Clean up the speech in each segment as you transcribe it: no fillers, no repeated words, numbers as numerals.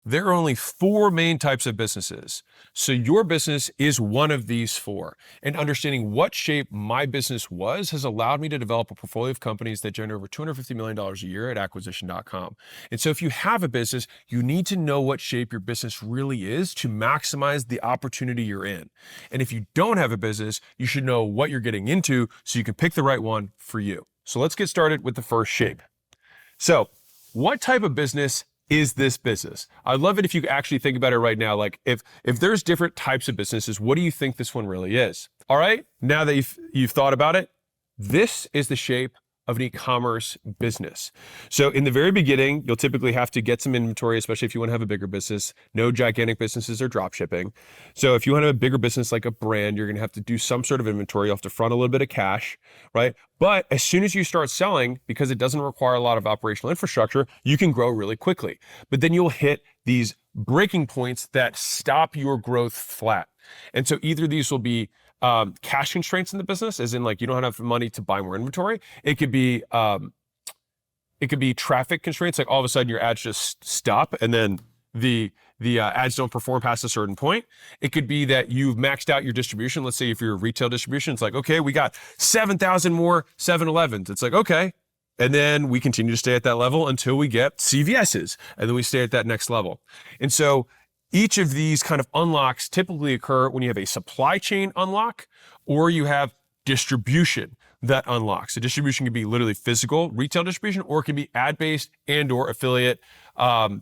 there are only 4 main types of businesses. So your business is one of these 4. And understanding what shape my business was has allowed me to develop a portfolio of companies that generate over $250 million a year at acquisition.com. And so if you have a business, you need to know what shape your business really is to maximize the opportunity you're in. And if you don't have a business, you should know what you're getting into so you can pick the right one for you. So let's get started with the first shape. So what type of business is this business? I'd love it if you could actually think about it right now. Like if there's different types of businesses, what do you think this one really is? All right, now that you've thought about it, this is the shape of an e-commerce business. So in the very beginning, you'll typically have to get some inventory, especially if you want to have a bigger business. No gigantic businesses are drop shipping. So if you want to have a bigger business like a brand, you're going to have to do some sort of inventory. You'll have to front a little bit of cash, right? But as soon as you start selling, because it doesn't require a lot of operational infrastructure, you can grow really quickly. But then you'll hit these breaking points that stop your growth flat. And so either these will be cash constraints in the business, as in like you don't have enough money to buy more inventory. It could be traffic constraints, like all of a sudden your ads just stop and then the ads don't perform past a certain point. It could be that you've maxed out your distribution. Let's say if you're a retail distribution, it's like, okay, we got 7,000 more 7-Elevens. It's like, okay. And then we continue to stay at that level until we get CVS's, and then we stay at that next level. And so each of these kind of unlocks typically occur when you have a supply chain unlock or you have distribution that unlocks. So distribution can be literally physical retail distribution, or it can be ad-based and or affiliate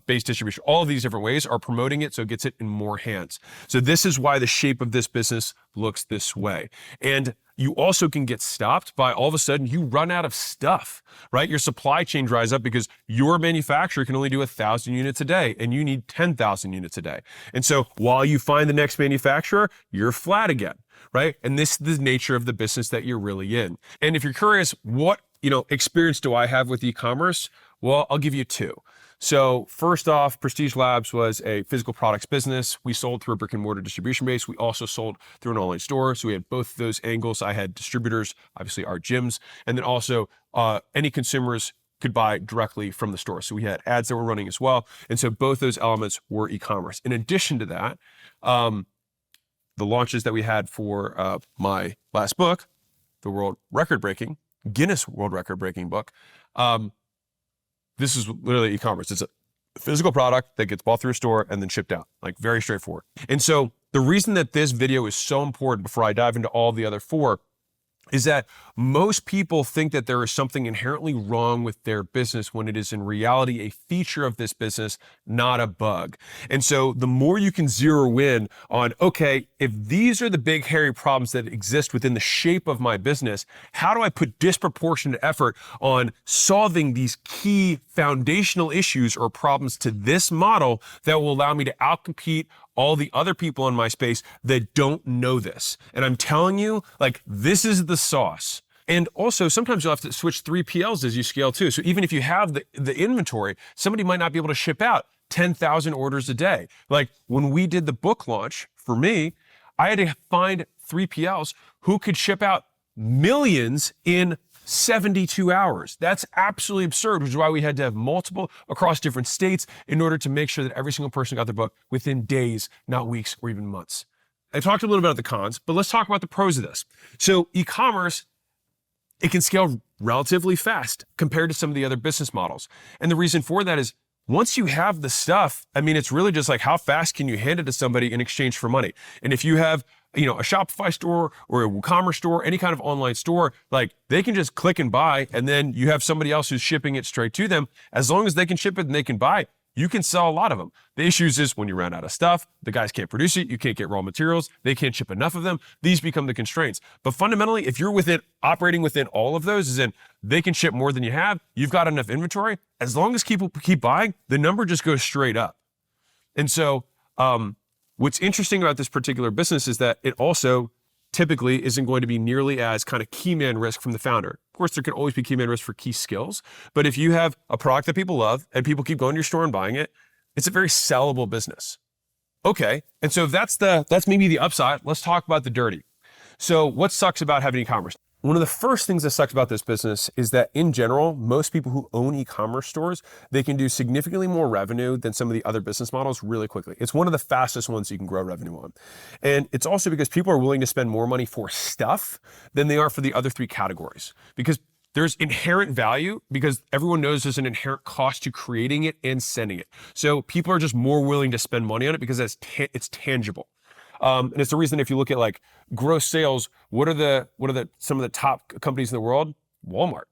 based distribution. All of these different ways are promoting it so it gets it in more hands. So this is why the shape of this business looks this way. And you also can get stopped by all of a sudden you run out of stuff, right? Your supply chain dries up because your manufacturer can only do 1,000 units a day and you need 10,000 units a day. And so while you find the next manufacturer, you're flat again, right? And this is the nature of the business that you're really in. And if you're curious, what experience do I have with e-commerce? Well, I'll give you 2. So first off, Prestige Labs was a physical products business. We sold through a brick and mortar distribution base. We also sold through an online store. So we had both those angles. I had distributors, obviously our gyms, and then also any consumers could buy directly from the store. So we had ads that were running as well. And so both those elements were e-commerce. In addition to that, the launches that we had for my last book, the Guinness World Record breaking book, this is literally e-commerce. It's a physical product that gets bought through a store and then shipped out, like very straightforward. And so the reason that this video is so important before I dive into all the other 4 is that most people think that there is something inherently wrong with their business when it is in reality a feature of this business, not a bug. And so the more you can zero in on, okay, if these are the big hairy problems that exist within the shape of my business, how do I put disproportionate effort on solving these key foundational issues or problems to this model that will allow me to outcompete all the other people in my space that don't know this. And I'm telling you, like, this is the sauce. And also, sometimes you'll have to switch 3PLs as you scale too. So even if you have the inventory, somebody might not be able to ship out 10,000 orders a day. Like when we did the book launch, for me, I had to find 3PLs who could ship out millions in 72 hours. That's absolutely absurd, which is why we had to have multiple across different states in order to make sure that every single person got their book within days, not weeks or even months. I talked a little bit about the cons, but let's talk about the pros of this. So e-commerce, it can scale relatively fast compared to some of the other business models. And the reason for that is once you have the stuff, I mean, it's really just like how fast can you hand it to somebody in exchange for money? And if you have a Shopify store or a WooCommerce store, any kind of online store, like they can just click and buy, and then you have somebody else who's shipping it straight to them. As long as they can ship it and they can buy, you can sell a lot of them. The issues is when you run out of stuff, the guys can't produce it, you can't get raw materials, they can't ship enough of them. These become the constraints. But fundamentally, if you're operating within all of those, as in they can ship more than you have, you've got enough inventory, as long as people keep buying, the number just goes straight up. And so, what's interesting about this particular business is that it also typically isn't going to be nearly as kind of key man risk from the founder. Of course, there can always be key man risk for key skills, but if you have a product that people love and people keep going to your store and buying it, it's a very sellable business. Okay, and so if that's maybe the upside, let's talk about the dirty. So what sucks about having e-commerce? one of the first things that sucks about this business is that in general, most people who own e-commerce stores, they can do significantly more revenue than some of the other business models really quickly. It's one of the fastest ones you can grow revenue on. And it's also because people are willing to spend more money for stuff than they are for the other three categories. Because there's inherent value, because everyone knows there's an inherent cost to creating it and sending it. So people are just more willing to spend money on it because it's tangible. And it's the reason if you look at like gross sales, what are some of the top companies in the world? Walmart,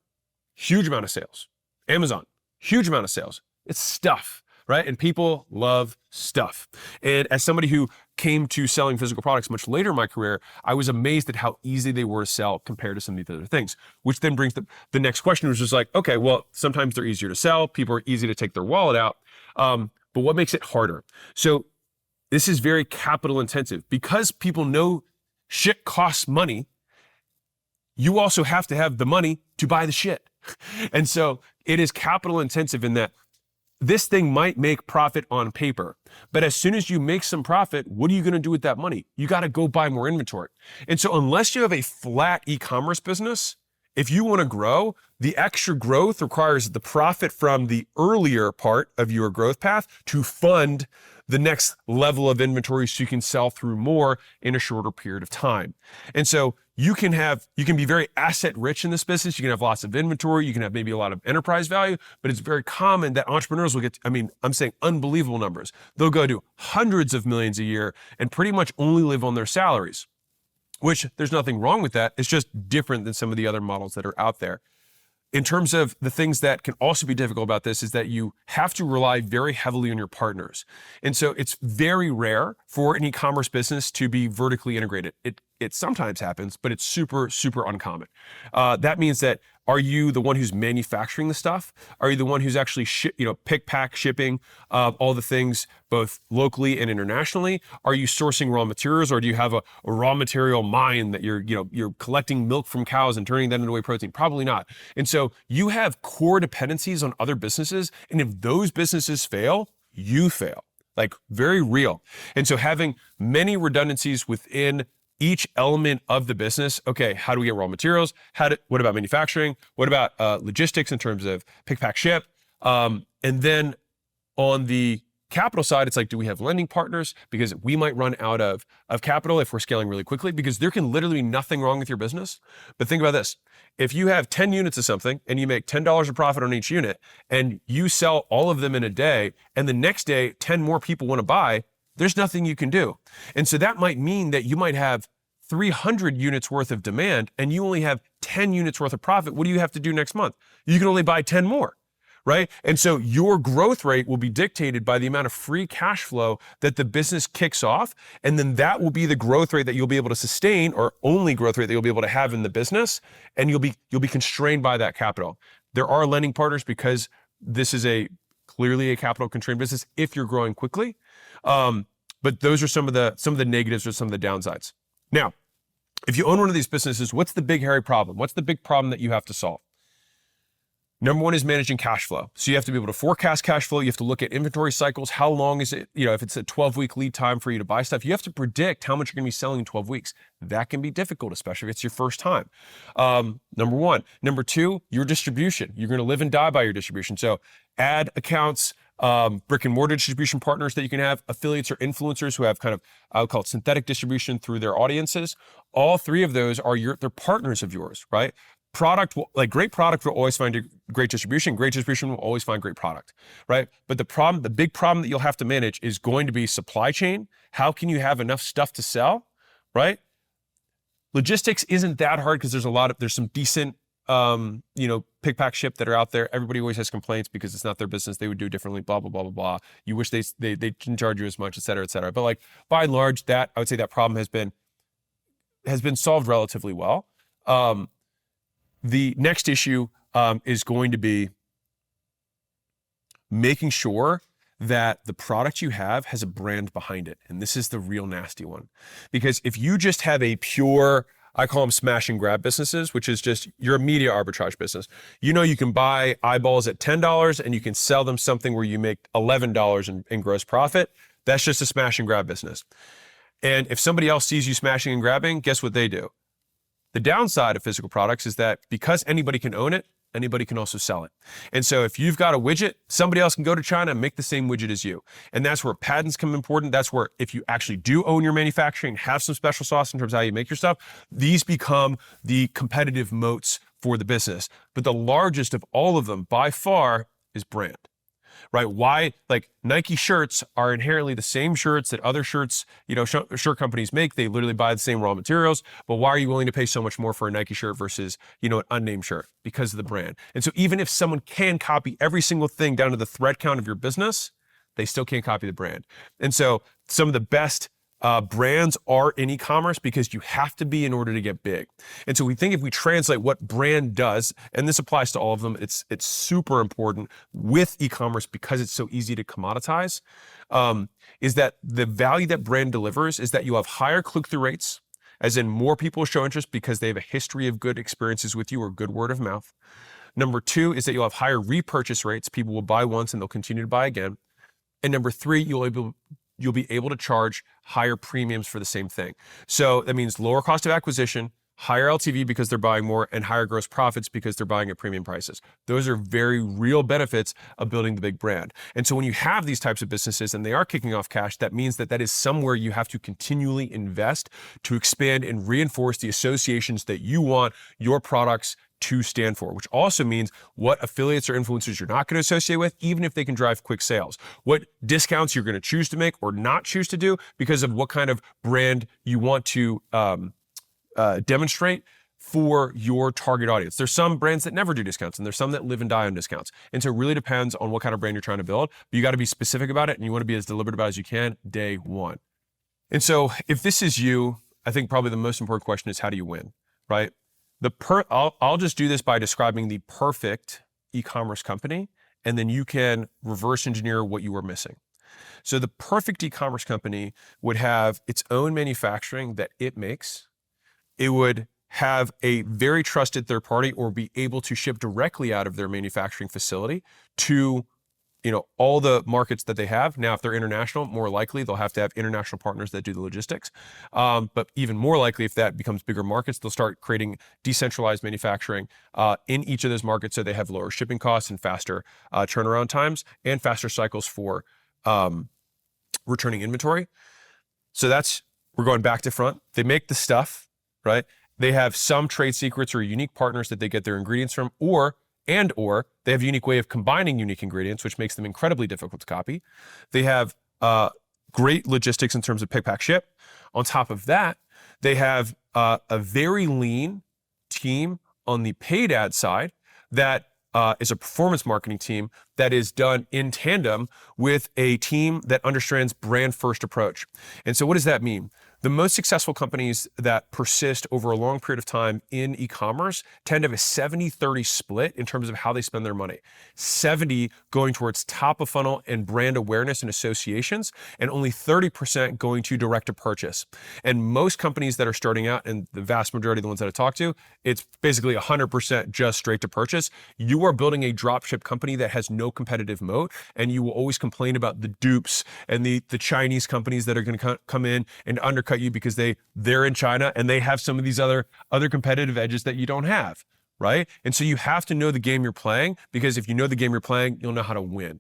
huge amount of sales. Amazon, huge amount of sales. It's stuff, right? And people love stuff. And as somebody who came to selling physical products much later in my career, I was amazed at how easy they were to sell compared to some of these other things, which then brings the next question, which is like, okay, well, sometimes they're easier to sell. People are easy to take their wallet out. But what makes it harder? So this is very capital intensive. Because people know shit costs money, you also have to have the money to buy the shit. And so it is capital intensive in that this thing might make profit on paper, but as soon as you make some profit, what are you going to do with that money? You got to go buy more inventory. And so unless you have a flat e-commerce business, if you want to grow, the extra growth requires the profit from the earlier part of your growth path to fund the next level of inventory so you can sell through more in a shorter period of time. And so you can be very asset rich in this business. You can have lots of inventory. You can have maybe a lot of enterprise value, but it's very common that entrepreneurs will get, I'm saying unbelievable numbers. They'll go to hundreds of millions a year and pretty much only live on their salaries, which there's nothing wrong with that. It's just different than some of the other models that are out there. In terms of the things that can also be difficult about this is that you have to rely very heavily on your partners. And so it's very rare for an e-commerce business to be vertically integrated. It sometimes happens, but it's super, super uncommon. That means that, are you the one who's manufacturing the stuff? Are you the one who's actually pick, pack, shipping all the things both locally and internationally? Are you sourcing raw materials, or do you have a raw material mine that you're collecting milk from cows and turning that into whey protein? Probably not. And so you have core dependencies on other businesses, and if those businesses fail, you fail. Like, very real. And so having many redundancies within each element of the business. Okay, how do we get raw materials? What about manufacturing? What about logistics in terms of pick, pack, ship? And then on the capital side, it's like, do we have lending partners? Because we might run out of capital if we're scaling really quickly, because there can literally be nothing wrong with your business. But think about this. If you have 10 units of something and you make $10 of profit on each unit, and you sell all of them in a day, and the next day 10 more people want to buy, there's nothing you can do. And so that might mean that you might have 300 units worth of demand and you only have 10 units worth of profit. What do you have to do next month? You can only buy 10 more, right? And so your growth rate will be dictated by the amount of free cash flow that the business kicks off. And then that will be the growth rate that you'll be able to sustain, or only growth rate that you'll be able to have in the business. And you'll be constrained by that capital. There are lending partners because this is clearly a capital constrained business if you're growing quickly. But those are some of the negatives or some of the downsides. Now, if you own one of these businesses, what's the big hairy problem? What's the big problem that you have to solve? Number one is managing cash flow. So you have to be able to forecast cash flow. You have to look at inventory cycles. How long is it? If it's a 12-week lead time for you to buy stuff, you have to predict how much you're going to be selling in 12 weeks. That can be difficult, especially if it's your first time. Number one. Number two, your distribution. You're going to live and die by your distribution. So ad accounts, brick and mortar distribution partners that you can have, affiliates or influencers who have kind of, I would call it synthetic distribution through their audiences. All three of those they're partners of yours, right? Great product will always find great distribution. Great distribution will always find great product, right? But the big problem that you'll have to manage is going to be supply chain. How can you have enough stuff to sell, right? Logistics isn't that hard because there's some decent pick, pack, ship that are out there. Everybody always has complaints because it's not their business. They would do differently, blah, blah, blah, blah, blah. You wish they didn't charge you as much, et cetera, et cetera. But like, by and large, I would say that problem has been solved relatively well. The next issue is going to be making sure that the product you have has a brand behind it. And this is the real nasty one. Because if you just have a pure, I call them smash and grab businesses, which is just, you're a media arbitrage business. You can buy eyeballs at $10 and you can sell them something where you make $11 in gross profit. That's just a smash and grab business. And if somebody else sees you smashing and grabbing, guess what they do? The downside of physical products is that because anybody can own it, anybody can also sell it. And so if you've got a widget, somebody else can go to China and make the same widget as you. And that's where patents come important. That's where if you actually do own your manufacturing, have some special sauce in terms of how you make your stuff, these become the competitive moats for the business. But the largest of all of them by far is brand. Right? Why, like Nike shirts are inherently the same shirts that other shirts, shirt companies make. They literally buy the same raw materials, but why are you willing to pay so much more for a Nike shirt versus, an unnamed shirt? Because of the brand. And so even if someone can copy every single thing down to the thread count of your business, they still can't copy the brand. And so some of the best brands are in e-commerce because you have to be in order to get big. And so we think if we translate what brand does, and this applies to all of them, it's super important with e-commerce because it's so easy to commoditize, is that the value that brand delivers is that you have higher click-through rates, as in more people show interest because they have a history of good experiences with you or good word of mouth. Number two is that you'll have higher repurchase rates. People will buy once and they'll continue to buy again. And number three, you'll be able to charge higher premiums for the same thing. So that means lower cost of acquisition, higher LTV because they're buying more, and higher gross profits because they're buying at premium prices. Those are very real benefits of building the big brand. And so when you have these types of businesses and they are kicking off cash, that means that is somewhere you have to continually invest to expand and reinforce the associations that you want your products to stand for, which also means what affiliates or influencers you're not going to associate with, even if they can drive quick sales, what discounts you're going to choose to make or not choose to do because of what kind of brand you want to demonstrate for your target audience. There's some brands that never do discounts and there's some that live and die on discounts. And so it really depends on what kind of brand you're trying to build, but you got to be specific about it and you want to be as deliberate about it as you can day one. And so if this is you, I think probably the most important question is how do you win, right? I'll just do this by describing the perfect e-commerce company, and then you can reverse engineer what you are missing. So the perfect e-commerce company would have its own manufacturing that it makes. It would have a very trusted third party or be able to ship directly out of their manufacturing facility to all the markets that they have. Now, if they're international, more likely they'll have to have international partners that do the logistics. But even more likely, if that becomes bigger markets, they'll start creating decentralized manufacturing in each of those markets so they have lower shipping costs and faster turnaround times and faster cycles for returning inventory. So we're going back to front. They make the stuff, right? They have some trade secrets or unique partners that they get their ingredients from, or they have a unique way of combining unique ingredients, which makes them incredibly difficult to copy. They have great logistics in terms of pick, pack, ship. On top of that, they have a very lean team on the paid ad side that is a performance marketing team that is done in tandem with a team that understands brand first approach. And so what does that mean? The most successful companies that persist over a long period of time in e-commerce tend to have a 70-30 split in terms of how they spend their money. 70 going towards top of funnel and brand awareness and associations, and only 30% going to direct to purchase. And most companies that are starting out, and the vast majority of the ones that I talk to, it's basically 100% just straight to purchase. You are building a dropship company that has no competitive moat, and you will always complain about the dupes and the Chinese companies that are going to come in and undercut you because they're in China and they have some of these other competitive edges that you don't have, right? And so you have to know the game you're playing, because if you know the game you're playing, you'll know how to win.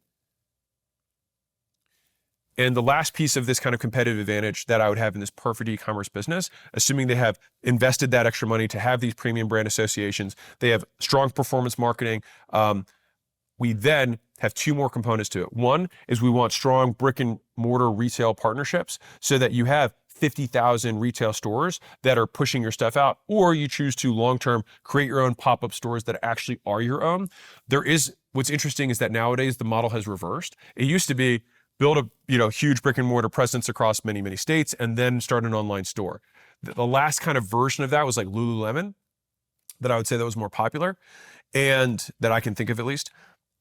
And the last piece of this kind of competitive advantage that I would have in this perfect e-commerce business, assuming they have invested that extra money to have these premium brand associations, they have strong performance marketing, we then have two more components to it. One is we want strong brick and mortar retail partnerships so that you have 50,000 retail stores that are pushing your stuff out, or you choose to long-term create your own pop-up stores that actually are your own. What's interesting is that nowadays the model has reversed. It used to be build a huge brick and mortar presence across many, many states and then start an online store. The last kind of version of that was like Lululemon, that I would say that was more popular, and that I can think of at least.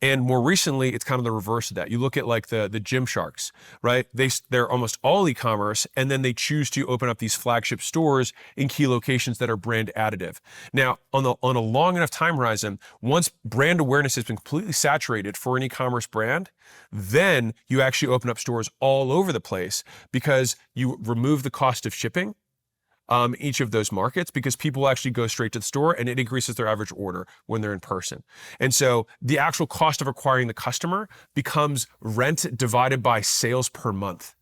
And more recently, it's kind of the reverse of that. You look at like the Gymsharks, right? They're almost all e-commerce, and then they choose to open up these flagship stores in key locations that are brand additive. Now, on a long enough time horizon, once brand awareness has been completely saturated for an e-commerce brand, then you actually open up stores all over the place because you remove the cost of shipping. each of those markets because people actually go straight to the store and it increases their average order when they're in person. And so the actual cost of acquiring the customer becomes rent divided by sales per month.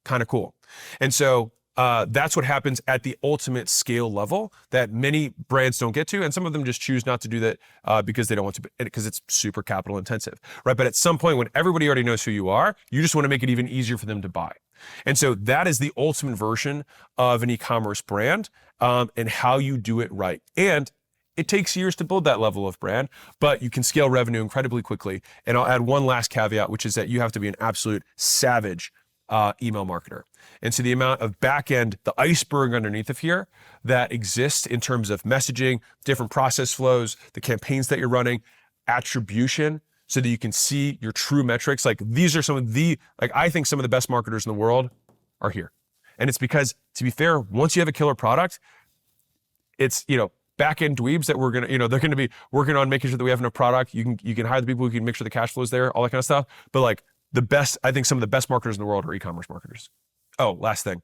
Kind of cool. And so that's what happens at the ultimate scale level that many brands don't get to. And some of them just choose not to do that because they don't want to, because it's super capital intensive, right? But at some point when everybody already knows who you are, you just want to make it even easier for them to buy. And so that is the ultimate version of an e-commerce brand and how you do it right. And it takes years to build that level of brand, but you can scale revenue incredibly quickly. And I'll add one last caveat, which is that you have to be an absolute savage email marketer. And so the amount of back-end, the iceberg underneath of here that exists in terms of messaging, different process flows, the campaigns that you're running, attribution, so that you can see your true metrics. Like these are some of the, like I think some of the best marketers in the world are here. And it's because, to be fair, once you have a killer product, it's, back-end dweebs that we're gonna, they're gonna be working on making sure that we have enough product. You can hire the people who can make sure the cash flow is there, all that kind of stuff. But like I think some of the best marketers in the world are e-commerce marketers. Oh, last thing,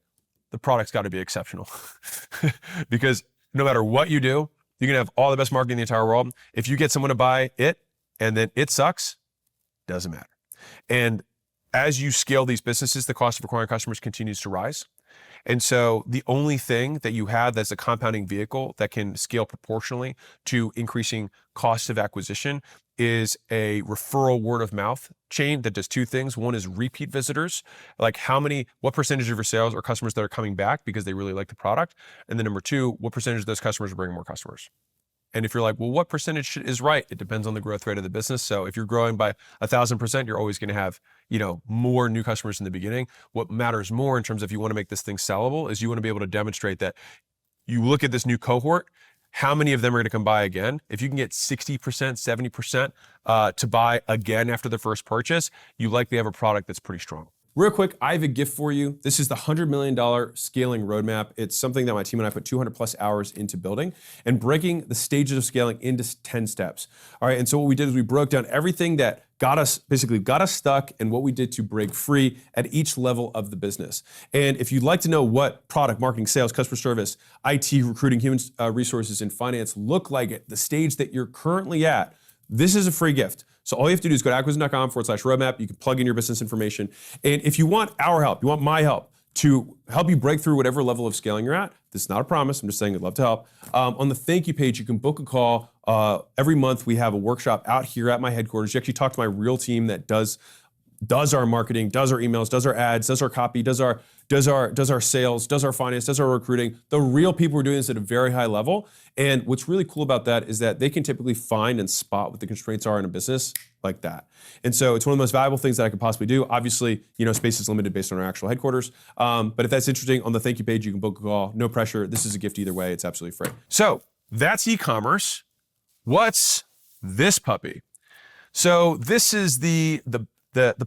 the product's got to be exceptional because no matter what you do, you can have all the best marketing in the entire world. If you get someone to buy it and then it sucks, doesn't matter. And as you scale these businesses, the cost of acquiring customers continues to rise. And so the only thing that you have that's a compounding vehicle that can scale proportionally to increasing cost of acquisition is a referral word of mouth chain that does two things. One is repeat visitors, like what percentage of your sales are customers that are coming back because they really like the product? And then number two, what percentage of those customers are bringing more customers? And if you're like, well, what percentage is right? It depends on the growth rate of the business. So if you're growing by 1,000%, you're always going to have, more new customers in the beginning. What matters more in terms of if you want to make this thing sellable is you want to be able to demonstrate that you look at this new cohort, how many of them are going to come buy again? If you can get 60%, 70% to buy again after the first purchase, you likely have a product that's pretty strong. Real quick, I have a gift for you. This is the $100 million scaling roadmap. It's something that my team and I put 200 plus hours into building and breaking the stages of scaling into 10 steps. All right, and so what we did is we broke down everything that got us stuck and what we did to break free at each level of the business. And if you'd like to know what product, marketing, sales, customer service, IT, recruiting, human resources, and finance look like at the stage that you're currently at, this is a free gift. So all you have to do is go to acquisition.com/roadmap. You can plug in your business information. And if you want our help, you want my help to help you break through whatever level of scaling you're at, this is not a promise. I'm just saying I'd love to help. On the thank you page, you can book a call. Every month we have a workshop out here at my headquarters. You actually talk to my real team that does our marketing, does our emails, does our ads, does our copy, does our sales, does our finance, does our recruiting. The real people are doing this at a very high level. And what's really cool about that is that they can typically find and spot what the constraints are in a business like that. And so it's one of the most valuable things that I could possibly do. Obviously, space is limited based on our actual headquarters. But if that's interesting, on the thank you page, you can book a call. No pressure. This is a gift either way. It's absolutely free. So that's e-commerce. What's this puppy? So this is the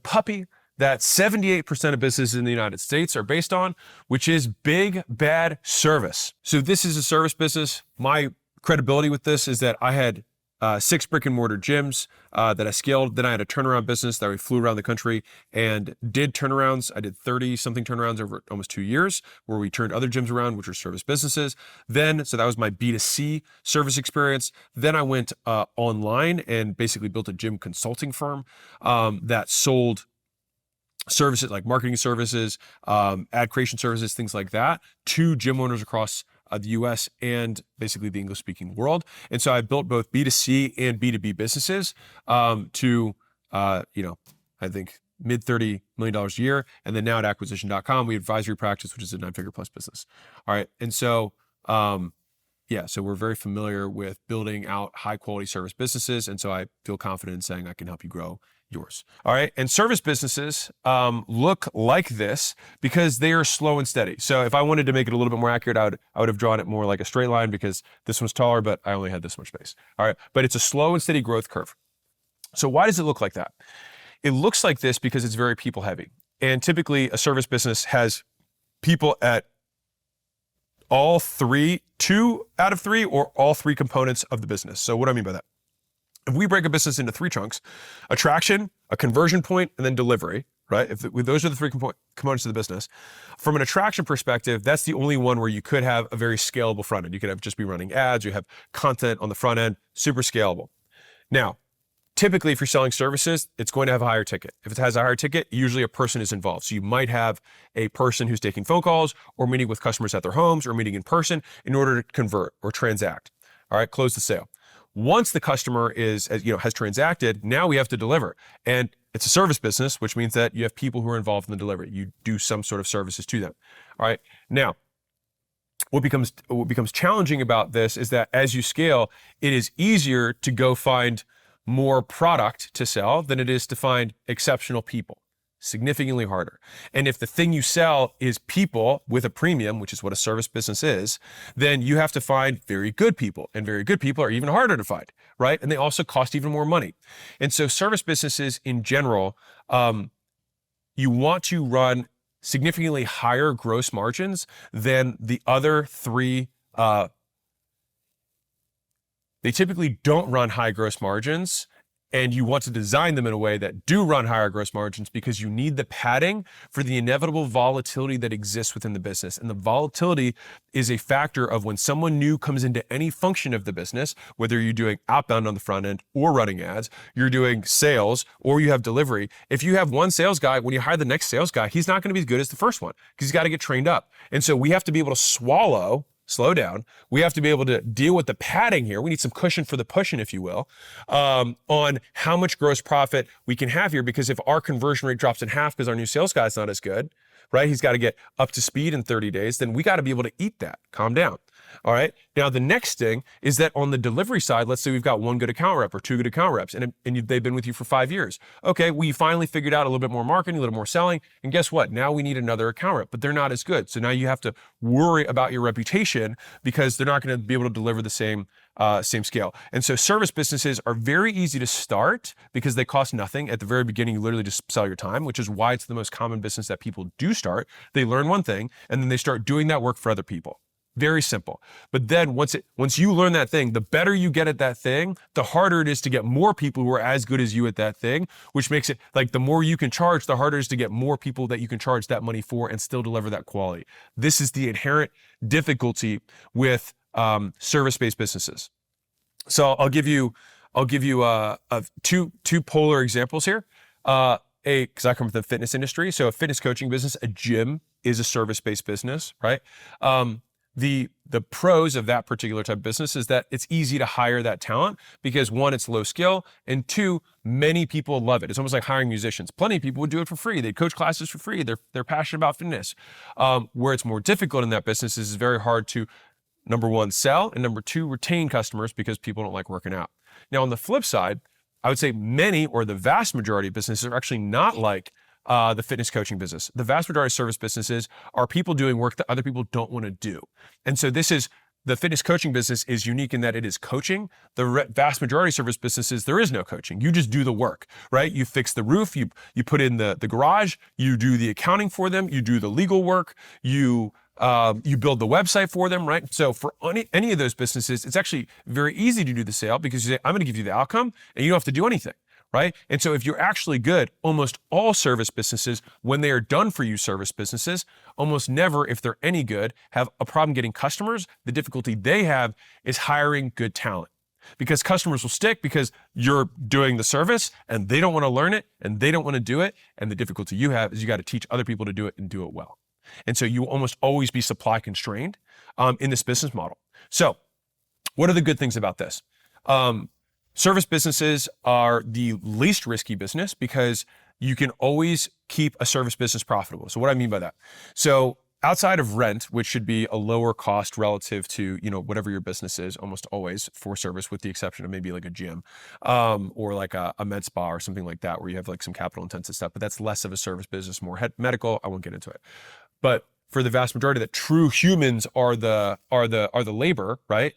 puppy that 78% of businesses in the United States are based on, which is big, bad service. So this is a service business. My credibility with this is that I had 6 brick and mortar gyms that I scaled. Then I had a turnaround business that we flew around the country and did turnarounds. I did 30 something turnarounds over almost 2 years where we turned other gyms around, which are service businesses. So that was my B2C service experience. Then I went online and basically built a gym consulting firm that sold services like marketing services, ad creation services, things like that to gym owners across the US and basically the English speaking world. And so I built both B2C and B2B businesses to, I think mid $30 million a year. And then now at acquisition.com, we have advisory practice, which is a 9-figure plus business. All right. And so, so we're very familiar with building out high quality service businesses. And so I feel confident in saying I can help you grow yours. All right. And service businesses look like this because they are slow and steady. So if I wanted to make it a little bit more accurate, I would have drawn it more like a straight line because this one's taller, but I only had this much space. All right. But it's a slow and steady growth curve. So why does it look like that? It looks like this because it's very people heavy. And typically a service business has people at all 2 out of 3 or all 3 components of the business. So what do I mean by that? If we break a business into 3 chunks, attraction, a conversion point, and then delivery, right? Those are the three components of the business. From an attraction perspective, that's the only one where you could have a very scalable front end. You could just be running ads, you have content on the front end, super scalable. Now, typically, if you're selling services, it's going to have a higher ticket. If it has a higher ticket, usually a person is involved. So you might have a person who's taking phone calls or meeting with customers at their homes or meeting in person in order to convert or transact. All right, close the sale. Once the customer has transacted, now we have to deliver. And it's a service business, which means that you have people who are involved in the delivery. You do some sort of services to them. All right. Now, what becomes challenging about this is that as you scale, it is easier to go find more product to sell than it is to find exceptional people. Significantly harder. And if the thing you sell is people with a premium, which is what a service business is, then you have to find very good people, and very good people are even harder to find, right? And they also cost even more money. And so service businesses in general, you want to run significantly higher gross margins than the other three. They typically don't run high gross margins, and you want to design them in a way that do run higher gross margins because you need the padding for the inevitable volatility that exists within the business. And the volatility is a factor of when someone new comes into any function of the business, whether you're doing outbound on the front end or running ads, you're doing sales or you have delivery. If you have one sales guy, when you hire the next sales guy, he's not going to be as good as the first one because he's got to get trained up. And so we have to be able to slow down. We have to be able to deal with the padding here. We need some cushion for the pushing, if you will, on how much gross profit we can have here. Because if our conversion rate drops in half because our new sales guy is not as good, right? He's got to get up to speed in 30 days. Then we got to be able to eat that. Calm down. All right. Now, the next thing is that on the delivery side, let's say we've got one good account rep or two good account reps, and they've been with you for 5 years. Okay, we finally figured out a little bit more marketing, a little more selling, and guess what? Now we need another account rep, but they're not as good. So now you have to worry about your reputation because they're not going to be able to deliver the same scale. And so service businesses are very easy to start because they cost nothing. At the very beginning, you literally just sell your time, which is why it's the most common business that people do start. They learn one thing, and then they start doing that work for other people. Very simple. But then once you learn that thing, the better you get at that thing, the harder it is to get more people who are as good as you at that thing, which makes it like the more you can charge, the harder it is to get more people that you can charge that money for and still deliver that quality. This is the inherent difficulty with service-based businesses. So I'll give you two polar examples here. Because I come from the fitness industry, so a fitness coaching business, a gym is a service-based business, right? The pros of that particular type of business is that it's easy to hire that talent because one, it's low skill, and two, many people love it. It's almost like hiring musicians. Plenty of people would do it for free. They coach classes for free. They're passionate about fitness. Where it's more difficult in that business is it's very hard to, number one, sell, and number two, retain customers because people don't like working out. Now, on the flip side, I would say many or the vast majority of businesses are actually not like the fitness coaching business. The vast majority of service businesses are people doing work that other people don't want to do. And so the fitness coaching business is unique in that it is coaching. The vast majority of service businesses, there is no coaching. You just do the work, right? You fix the roof, you put in the garage, you do the accounting for them, you do the legal work, you build the website for them, right? So for any of those businesses, it's actually very easy to do the sale because you say, I'm going to give you the outcome and you don't have to do anything. Right? And so if you're actually good, almost all service businesses, when they are done for you service businesses, almost never, if they're any good, have a problem getting customers. The difficulty they have is hiring good talent because customers will stick because you're doing the service and they don't want to learn it and they don't want to do it. And the difficulty you have is you got to teach other people to do it and do it well. And so you will almost always be supply constrained in this business model. So what are the good things about this? Service businesses are the least risky business because you can always keep a service business profitable. So what do I mean by that? So outside of rent, which should be a lower cost relative to, whatever your business is, almost always for service, with the exception of maybe like a gym, or like a med spa or something like that, where you have like some capital intensive stuff, but that's less of a service business, more medical. I won't get into it. But for the vast majority that true humans are the labor, right?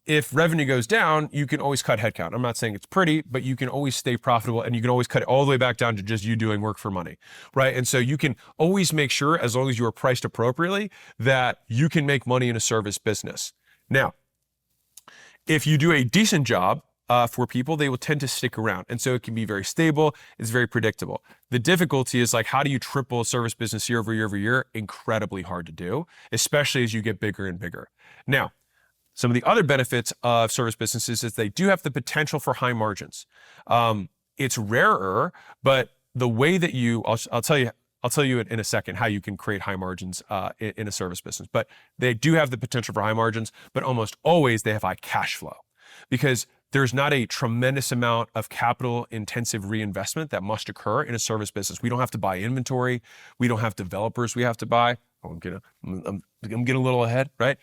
If revenue goes down, you can always cut headcount. I'm not saying it's pretty, but you can always stay profitable and you can always cut it all the way back down to just you doing work for money, right? And so you can always make sure, as long as you are priced appropriately, that you can make money in a service business. Now, if you do a decent job for people, they will tend to stick around. And so it can be very stable. It's very predictable. The difficulty is like, how do you triple a service business year over year over year? Incredibly hard to do, especially as you get bigger and bigger. Now, some of the other benefits of service businesses is they do have the potential for high margins. It's rarer, but the way that I'll tell you in a second how you can create high margins in a service business. But they do have the potential for high margins, but almost always they have high cash flow because there's not a tremendous amount of capital intensive reinvestment that must occur in a service business. We don't have to buy inventory. We don't have developers we have to buy. I'm getting a little ahead, right?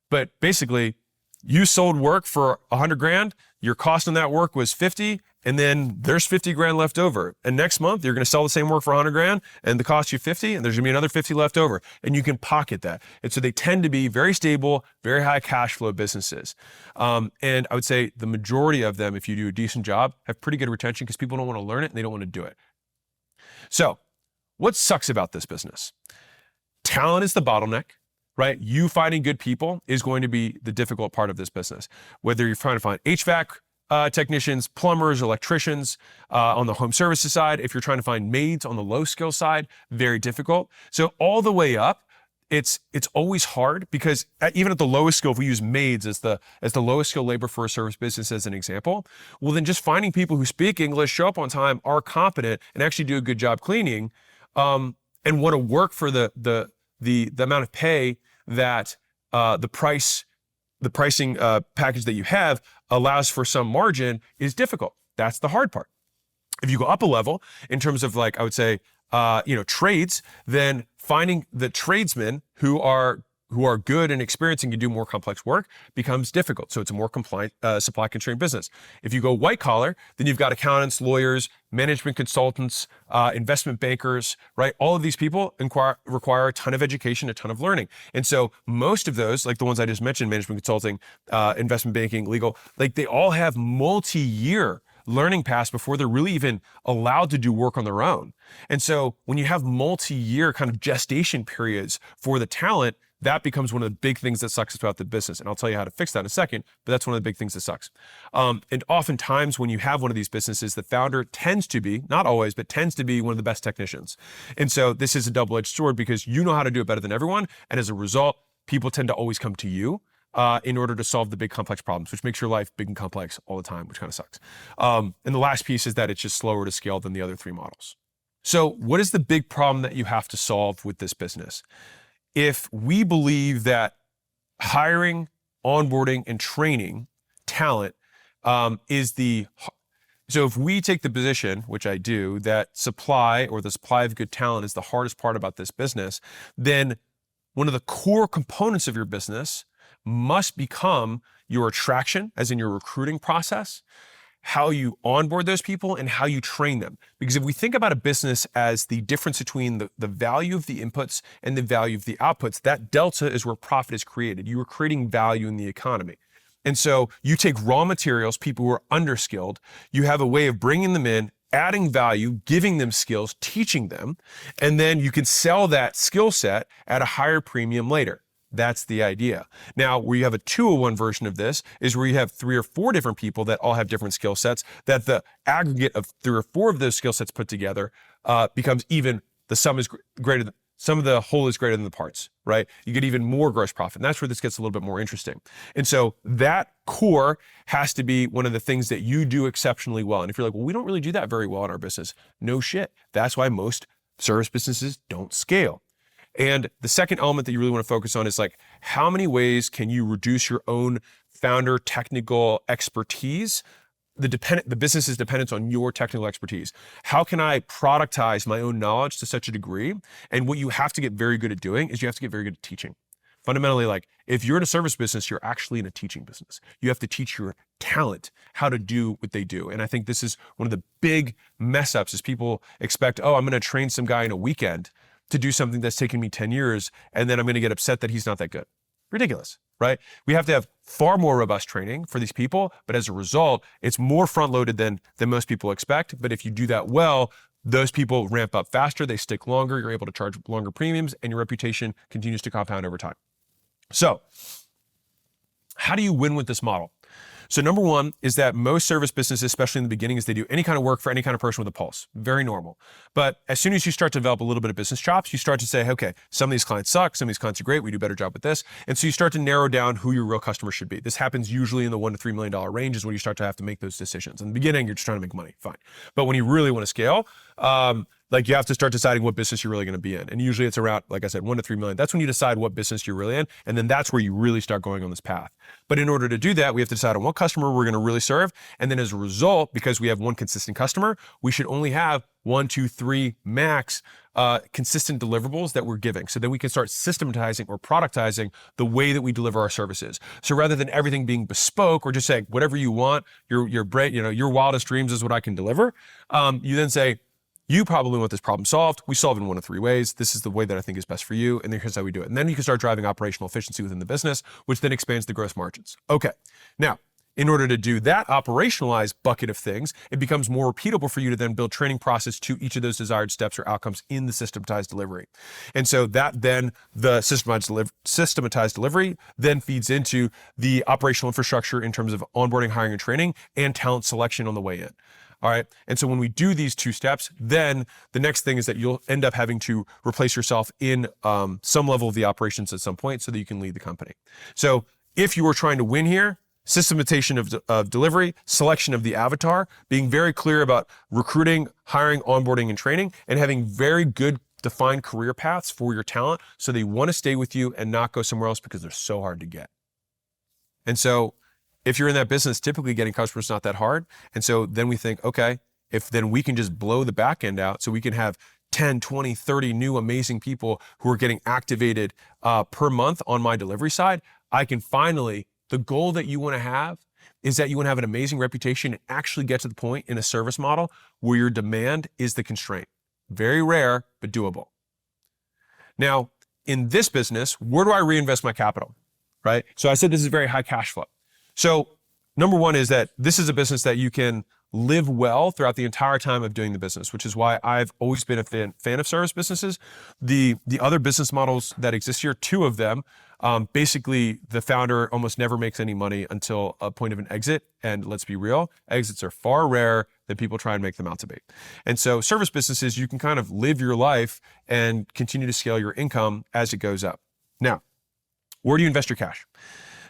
But basically, you sold work for 100 grand. Your cost on that work was 50, and then there's 50 grand left over. And next month, you're going to sell the same work for 100 grand, and the cost you 50, and there's going to be another 50 left over, and you can pocket that. And so they tend to be very stable, very high cash flow businesses. And I would say the majority of them, if you do a decent job, have pretty good retention because people don't want to learn it and they don't want to do it. So what sucks about this business? Talent is the bottleneck. Right? You finding good people is going to be the difficult part of this business. Whether you're trying to find HVAC technicians, plumbers, electricians on the home services side, if you're trying to find maids on the low skill side, very difficult. So all the way up, it's always hard because even at the lowest skill, if we use maids as the lowest skill labor for a service business as an example, well then just finding people who speak English, show up on time, are competent, and actually do a good job cleaning, and want to work for the amount of pay that the pricing package that you have allows for some margin is difficult. That's the hard part. If you go up a level in terms of like, I would say, trades, then finding the tradesmen who are good and experienced and can do more complex work becomes difficult. So it's a more compliant, supply constrained business. If you go white collar, then you've got accountants, lawyers, management consultants, investment bankers, right? All of these people require a ton of education, a ton of learning. And so most of those, like the ones I just mentioned, management consulting, investment banking, legal, like they all have multi-year learning paths before they're really even allowed to do work on their own. And so when you have multi-year kind of gestation periods for the talent, that becomes one of the big things that sucks about the business. And I'll tell you how to fix that in a second, but that's one of the big things that sucks. And oftentimes when you have one of these businesses, the founder tends to be, not always, but tends to be one of the best technicians. And so this is a double-edged sword because you know how to do it better than everyone. And as a result, people tend to always come to you in order to solve the big complex problems, which makes your life big and complex all the time, which kind of sucks. And the last piece is that it's just slower to scale than the other three models. So what is the big problem that you have to solve with this business? If we believe that hiring, onboarding, and training talent so if we take the position, which I do, that supply or the supply of good talent is the hardest part about this business, then one of the core components of your business must become your attraction, as in your recruiting process, how you onboard those people, and how you train them. Because if we think about a business as the difference between the value of the inputs and the value of the outputs, that delta is where profit is created. You are creating value in the economy. And so you take raw materials, people who are underskilled, you have a way of bringing them in, adding value, giving them skills, teaching them, and then you can sell that skill set at a higher premium later. That's the idea. Now, where you have a 201 version of this is where you have 3 or 4 different people that all have different skill sets, that the aggregate of 3 or 4 of those skill sets put together becomes even, the sum is greater than, some of the whole is greater than the parts, right? You get even more gross profit. And that's where this gets a little bit more interesting. And so that core has to be one of the things that you do exceptionally well. And if you're like, well, we don't really do that very well in our business. No shit. That's why most service businesses don't scale. And the second element that you really want to focus on is like, how many ways can you reduce your own founder technical expertise? The business's dependence on your technical expertise. How can I productize my own knowledge to such a degree? And what you have to get very good at doing is you have to get very good at teaching. Fundamentally, like if you're in a service business, you're actually in a teaching business. You have to teach your talent how to do what they do. And I think this is one of the big mess ups is people expect, oh, I'm going to train some guy in a weekend to do something that's taken me 10 years, and then I'm going to get upset that he's not that good. Ridiculous, right? We have to have far more robust training for these people, but as a result, it's more front-loaded than most people expect. But if you do that well, those people ramp up faster, they stick longer, you're able to charge longer premiums, and your reputation continues to compound over time. So, how do you win with this model? So number one is that most service businesses, especially in the beginning, is they do any kind of work for any kind of person with a pulse. Very normal. But as soon as you start to develop a little bit of business chops, you start to say, okay, some of these clients suck, some of these clients are great, we do a better job with this. And so you start to narrow down who your real customers should be. This happens usually in the $1 to $3 million range is when you start to have to make those decisions. In the beginning, you're just trying to make money, fine. But when you really want to scale, like you have to start deciding what business you're really going to be in. And usually it's around, like I said, 1 to 3 million. That's when you decide what business you're really in. And then that's where you really start going on this path. But in order to do that, we have to decide on what customer we're going to really serve. And then as a result, because we have one consistent customer, we should only have 1, 2, 3 max consistent deliverables that we're giving. So then we can start systematizing or productizing the way that we deliver our services. So rather than everything being bespoke or just saying whatever you want, your brain, your wildest dreams is what I can deliver. You then say, you probably want this problem solved. We solve it in 1 of 3 ways. This is the way that I think is best for you. And then here's how we do it. And then you can start driving operational efficiency within the business, which then expands the gross margins. Okay. Now, in order to do that operationalized bucket of things, it becomes more repeatable for you to then build training process to each of those desired steps or outcomes in the systematized delivery. And so that then the systematized delivery then feeds into the operational infrastructure in terms of onboarding, hiring, and training, and talent selection on the way in. All right. And so when we do these 2 steps, then the next thing is that you'll end up having to replace yourself in some level of the operations at some point so that you can lead the company. So if you were trying to win here, systematization of delivery, selection of the avatar, being very clear about recruiting, hiring, onboarding, and training, and having very good defined career paths for your talent so they want to stay with you and not go somewhere else because they're so hard to get. And so if you're in that business, typically getting customers is not that hard. And so then we think, okay, if then we can just blow the back end out so we can have 10, 20, 30 new amazing people who are getting activated per month on my delivery side, I can finally, the goal that you want to have is that you want to have an amazing reputation and actually get to the point in a service model where your demand is the constraint. Very rare, but doable. Now, in this business, where do I reinvest my capital, right? So I said this is very high cash flow. So number one is that this is a business that you can live well throughout the entire time of doing the business, which is why I've always been a fan of service businesses. The other business models that exist here, 2 of them, basically the founder almost never makes any money until a point of an exit. And let's be real, exits are far rarer than people try and make them out to be. And so service businesses, you can kind of live your life and continue to scale your income as it goes up. Now, where do you invest your cash?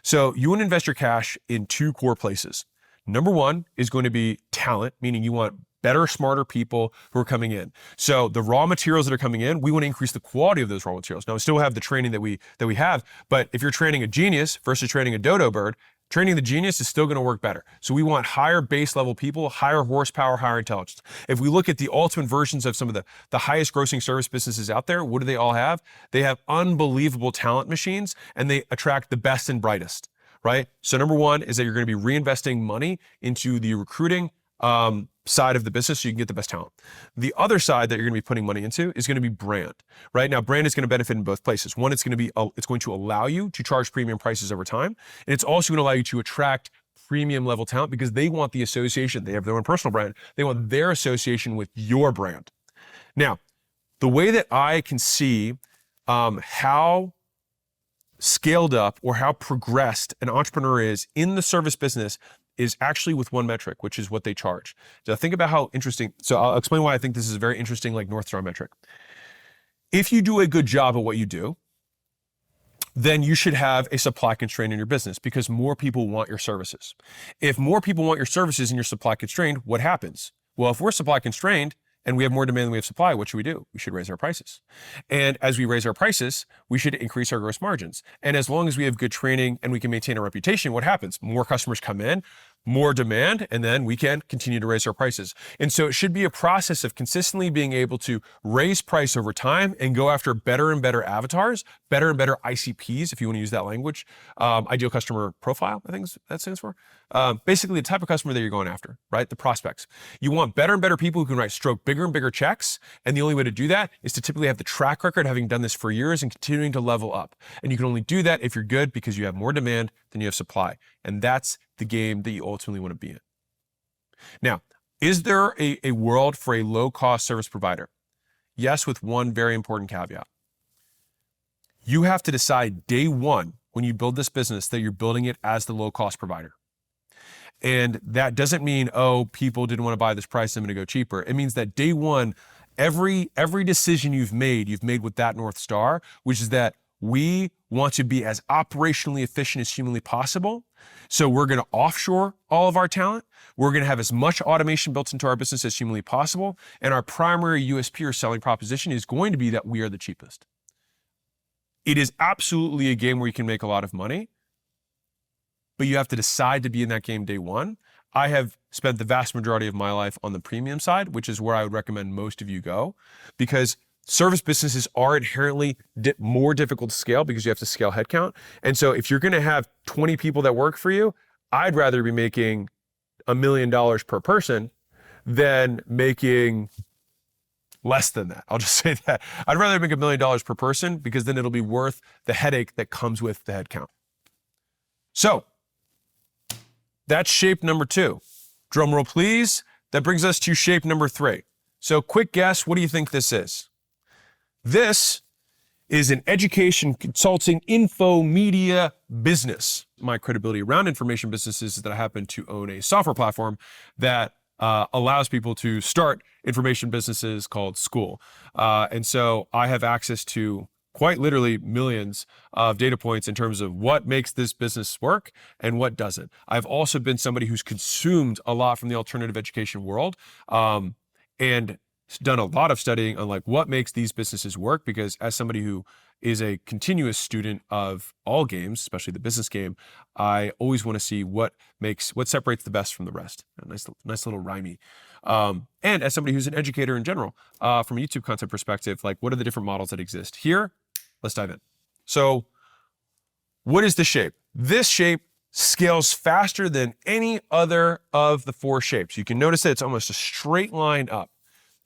So you want to invest your cash in 2 core places. Number one is going to be talent, meaning you want better, smarter people who are coming in. So the raw materials that are coming in, we want to increase the quality of those raw materials. Now we still have the training that we have, but if you're training a genius versus training a dodo bird, training the genius is still going to work better. So we want higher base level people, higher horsepower, higher intelligence. If we look at the ultimate versions of some of the highest grossing service businesses out there, what do they all have? They have unbelievable talent machines and they attract the best and brightest, right? So number one is that you're going to be reinvesting money into the recruiting side of the business so you can get the best talent. The other side that you're going to be putting money into is going to be brand, right? Now, brand is going to benefit in both places. One, it's going to allow you to charge premium prices over time. And it's also going to allow you to attract premium level talent because they want the association. They have their own personal brand. They want their association with your brand. Now, the way that I can see how scaled up or how progressed an entrepreneur is in the service business is actually with one metric, which is what they charge. So think about how interesting. So I'll explain why I think this is a very interesting like North Star metric. If you do a good job at what you do, then you should have a supply constraint in your business because more people want your services. If more people want your services and you're supply constrained, what happens? Well, if we're supply constrained and we have more demand than we have supply, what should we do? We should raise our prices. And as we raise our prices, we should increase our gross margins. And as long as we have good training and we can maintain a reputation, what happens? More customers come in, more demand, and then we can continue to raise our prices. And so it should be a process of consistently being able to raise price over time and go after better and better avatars, better and better ICPs, if you want to use that language, ideal customer profile, I think that stands for. Basically the type of customer that you're going after, right? The prospects. You want better and better people who can stroke bigger and bigger checks. And the only way to do that is to typically have the track record, having done this for years and continuing to level up. And you can only do that if you're good because you have more demand than you have supply. And that's the game that you ultimately want to be in. Now, is there a world for a low-cost service provider? Yes, with one very important caveat. You have to decide day one when you build this business that you're building it as the low-cost provider. And that doesn't mean, oh, people didn't want to buy this price, I'm going to go cheaper. It means that day one, every decision you've made with that North Star, which is that we want to be as operationally efficient as humanly possible. So we're going to offshore all of our talent. We're going to have as much automation built into our business as humanly possible. And our primary USP or selling proposition is going to be that we are the cheapest. It is absolutely a game where you can make a lot of money, but you have to decide to be in that game day one. I have spent the vast majority of my life on the premium side, which is where I would recommend most of you go, because service businesses are inherently more difficult to scale because you have to scale headcount. And so if you're going to have 20 people that work for you, I'd rather be making $1 million per person than making less than that. I'll just say that. I'd rather make $1 million per person because then it'll be worth the headache that comes with the headcount. So that's shape number 2. Drum roll, please. That brings us to shape number 3. So quick guess, what do you think this is? This is an education, consulting, info, media business. My credibility around information businesses is that I happen to own a software platform that allows people to start information businesses called School. And so I have access to quite literally millions of data points in terms of what makes this business work and what doesn't. I've also been somebody who's consumed a lot from the alternative education world, and done a lot of studying on like what makes these businesses work, because as somebody who is a continuous student of all games, especially the business game, I always want to see what separates the best from the rest. A nice little rhymey. And as somebody who's an educator in general, from a YouTube content perspective, like what are the different models that exist here? Let's dive in. So what is the shape? This shape scales faster than any other of the 4 shapes. You can notice that it's almost a straight line up.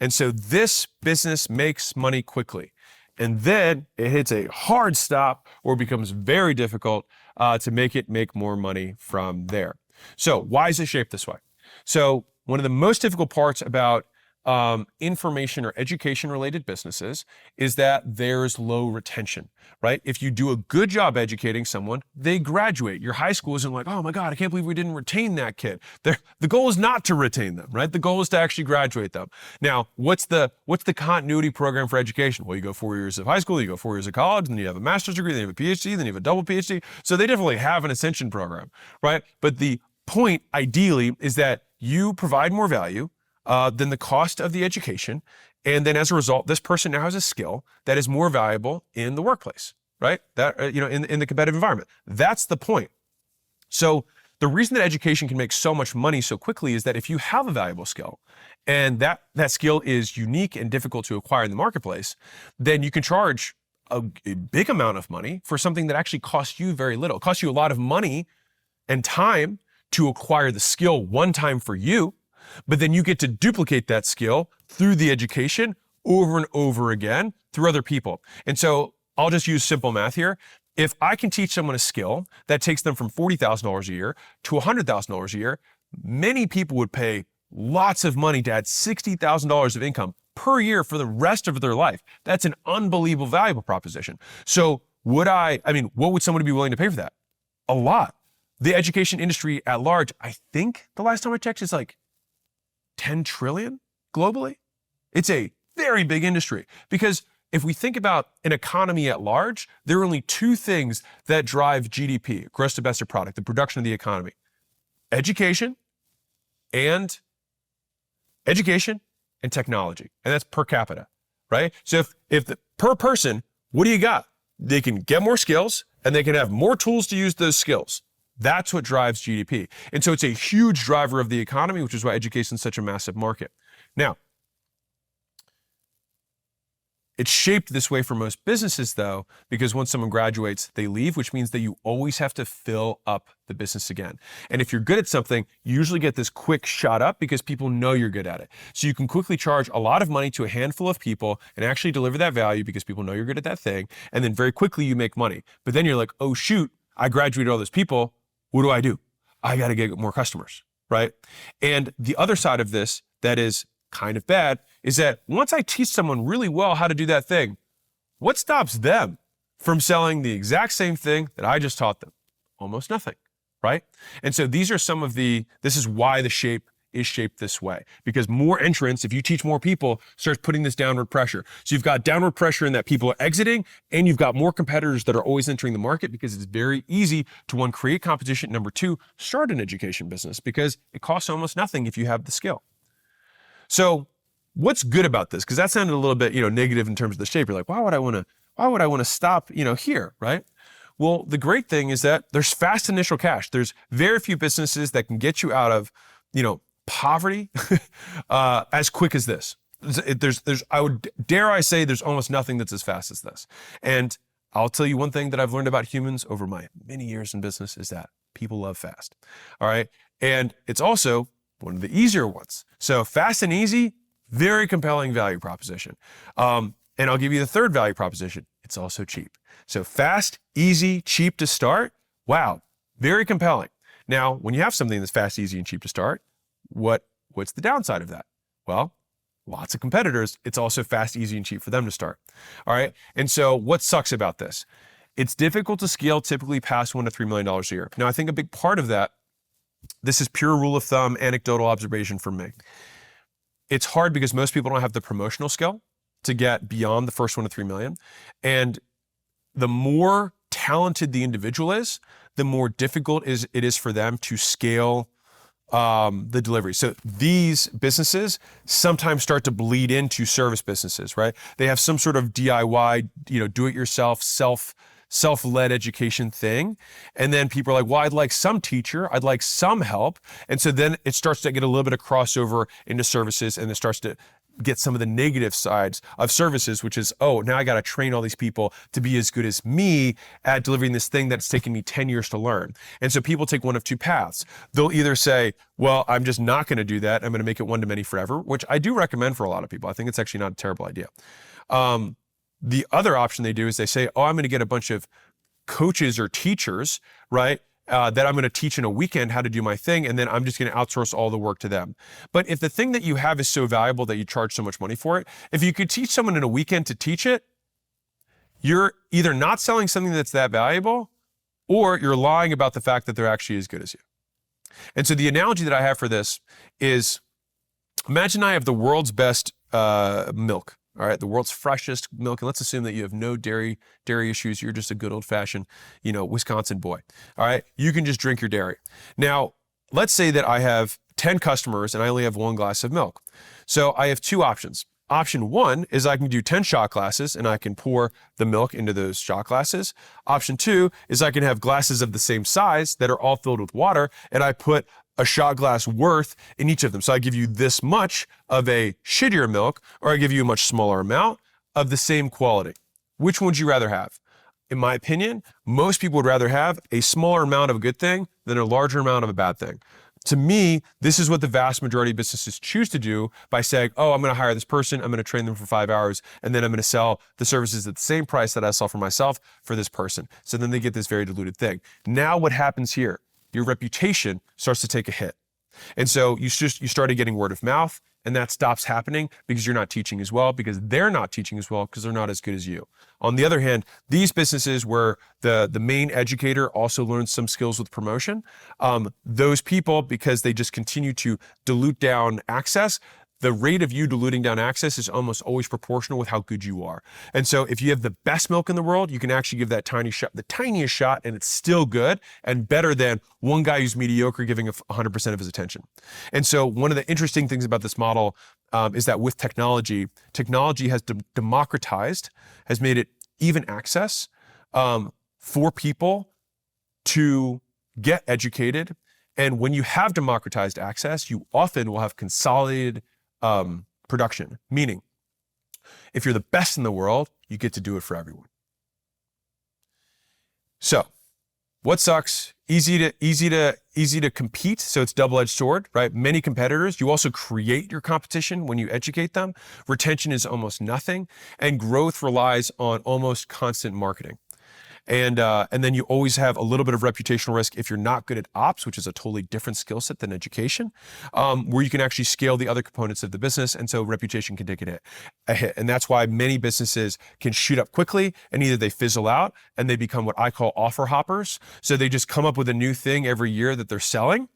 And so this business makes money quickly. And then it hits a hard stop or becomes very difficult to make more money from there. So why is it shaped this way? So one of the most difficult parts about information or education related businesses is that there's low retention, right? If you do a good job educating someone, they graduate. Your high school isn't like, oh my God, I can't believe we didn't retain that kid. The goal is not to retain them, right? The goal is to actually graduate them. Now, what's the continuity program for education? Well, you go 4 years of high school, you go 4 years of college, then you have a master's degree, then you have a PhD, then you have a double PhD. So they definitely have an ascension program, right? But the point ideally is that you provide more value than the cost of the education. And then as a result, this person now has a skill that is more valuable in the workplace, right? That, in the competitive environment. That's the point. So the reason that education can make so much money so quickly is that if you have a valuable skill and that skill is unique and difficult to acquire in the marketplace, then you can charge a big amount of money for something that actually costs you very little. It costs you a lot of money and time to acquire the skill one time for you, but then you get to duplicate that skill through the education over and over again through other people. And so I'll just use simple math here. If I can teach someone a skill that takes them from $40,000 a year to $100,000 a year, many people would pay lots of money to add $60,000 of income per year for the rest of their life. That's an unbelievable valuable proposition. So what would somebody be willing to pay for that? A lot. The education industry at large, I think the last time I checked, is like 10 trillion globally. It's a very big industry, because if we think about an economy at large, there are only 2 things that drive GDP, gross domestic product, the production of the economy: education and technology. And that's per capita, right? So if per person, what do you got? They can get more skills and they can have more tools to use those skills. That's what drives GDP. And so it's a huge driver of the economy, which is why education is such a massive market. Now, it's shaped this way for most businesses though, because once someone graduates, they leave, which means that you always have to fill up the business again. And if you're good at something, you usually get this quick shot up because people know you're good at it. So you can quickly charge a lot of money to a handful of people and actually deliver that value because people know you're good at that thing. And then very quickly you make money. But then you're like, oh shoot, I graduated all those people. What do? I got to get more customers, right? And the other side of this that is kind of bad is that once I teach someone really well how to do that thing, what stops them from selling the exact same thing that I just taught them? Almost nothing, right? And so these are some of this is why the shape is shaped this way, because more entrants, if you teach more people, starts putting this downward pressure. So you've got downward pressure in that people are exiting, and you've got more competitors that are always entering the market, because it's very easy to, one, create competition, number two, start an education business, because it costs almost nothing if you have the skill. So what's good about this? Because that sounded a little bit, negative in terms of the shape. You're like, why would I want to stop, here, right? Well, the great thing is that there's fast initial cash. There's very few businesses that can get you out of, poverty as quick as this. I would dare I say there's almost nothing that's as fast as this. And I'll tell you one thing that I've learned about humans over my many years in business is that people love fast. All right. And it's also one of the easier ones. So fast and easy, very compelling value proposition. And I'll give you the third value proposition. It's also cheap. So fast, easy, cheap to start. Wow. Very compelling. Now, when you have something that's fast, easy, and cheap to start, what's the downside of that? Well, lots of competitors. It's also fast, easy, and cheap for them to start. All right. And so what sucks about this? It's difficult to scale typically past $1 to $3 million a year. Now, I think a big part of that, this is pure rule of thumb, anecdotal observation from me. It's hard because most people don't have the promotional skill to get beyond the first $1 to $3 million. And the more talented the individual is, the more difficult it is for them to scale the delivery. So these businesses sometimes start to bleed into service businesses, right? They have some sort of DIY, do-it-yourself, self-led education thing. And then people are like, well, I'd like some teacher, I'd like some help. And so then it starts to get a little bit of crossover into services, and it starts to get some of the negative sides of services, which is, oh, now I got to train all these people to be as good as me at delivering this thing that's taken me 10 years to learn. And so people take one of two paths. They'll either say, well, I'm just not going to do that. I'm going to make it one-to-many forever, which I do recommend for a lot of people. I think it's actually not a terrible idea. The other option they do is they say, oh, I'm going to get a bunch of coaches or teachers, right? That I'm going to teach in a weekend how to do my thing, and then I'm just going to outsource all the work to them. But if the thing that you have is so valuable that you charge so much money for it, if you could teach someone in a weekend to teach it, you're either not selling something that's that valuable, or you're lying about the fact that they're actually as good as you. And so the analogy that I have for this is, imagine I have the world's best milk. All right, the world's freshest milk, and let's assume that you have no dairy issues. You're just a good old-fashioned, Wisconsin boy. All right, you can just drink your dairy. Now, let's say that I have 10 customers and I only have one glass of milk. So I have two options. Option one is I can do 10 shot glasses and I can pour the milk into those shot glasses. Option two is I can have glasses of the same size that are all filled with water, and I put a shot glass worth in each of them. So I give you this much of a shittier milk, or I give you a much smaller amount of the same quality. Which one would you rather have? In my opinion, most people would rather have a smaller amount of a good thing than a larger amount of a bad thing. To me, this is what the vast majority of businesses choose to do by saying, oh, I'm going to hire this person, I'm going to train them for 5 hours, and then I'm going to sell the services at the same price that I sell for myself for this person. So then they get this very diluted thing. Now what happens here? Your reputation starts to take a hit. And so you started getting word of mouth, and that stops happening because you're not teaching as well, because they're not teaching as well, because they're not as good as you. On the other hand, these businesses where the main educator also learns some skills with promotion, those people, because they just continue to dilute down access, the rate of you diluting down access is almost always proportional with how good you are. And so if you have the best milk in the world, you can actually give that the tiniest shot, and it's still good and better than one guy who's mediocre giving 100% of his attention. And so one of the interesting things about this model is that with technology has democratized, has made it even access for people to get educated. And when you have democratized access, you often will have consolidated production, meaning if you're the best in the world, you get to do it for everyone. So what sucks? Easy to compete. So it's double-edged sword, right? Many competitors. You also create your competition when you educate them. Retention is almost nothing, and growth relies on almost constant marketing. And then you always have a little bit of reputational risk if you're not good at ops, which is a totally different skill set than education, where you can actually scale the other components of the business. And so reputation can take a hit. And that's why many businesses can shoot up quickly and either they fizzle out and they become what I call offer hoppers. So they just come up with a new thing every year that they're selling.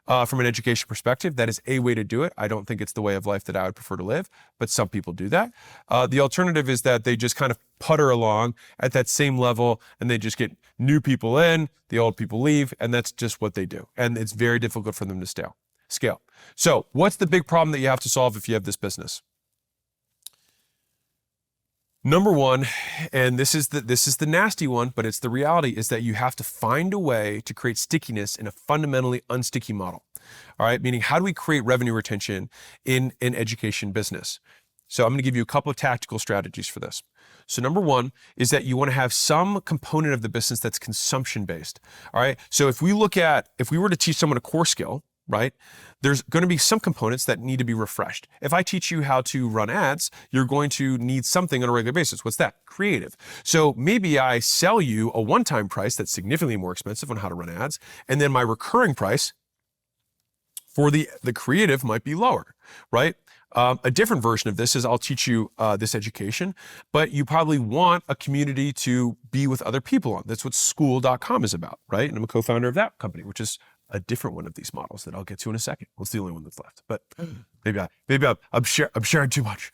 From an education perspective, that is a way to do it. I don't think it's the way of life that I would prefer to live, but some people do that. The alternative is that they just kind of putter along at that same level and they just get new people in, the old people leave, and that's just what they do. And it's very difficult for them to scale. So what's the big problem that you have to solve if you have this business? Number one, and this is the nasty one, but it's the reality, is that you have to find a way to create stickiness in a fundamentally unsticky model. All right, meaning how do we create revenue retention in an education business? So I'm going to give you a couple of tactical strategies for this. So number one is that you want to have some component of the business that's consumption based. All right, so if we were to teach someone a core skill, right? There's going to be some components that need to be refreshed. If I teach you how to run ads, you're going to need something on a regular basis. What's that? Creative. So maybe I sell you a one-time price that's significantly more expensive on how to run ads, and then my recurring price for the creative might be lower, right? A different version of this is I'll teach you this education, but you probably want a community to be with other people on. That's what school.com is about, right? And I'm a co-founder of that company, which is a different one of these models that I'll get to in a second. Well, it's the only one that's left, but maybe I'm sharing too much.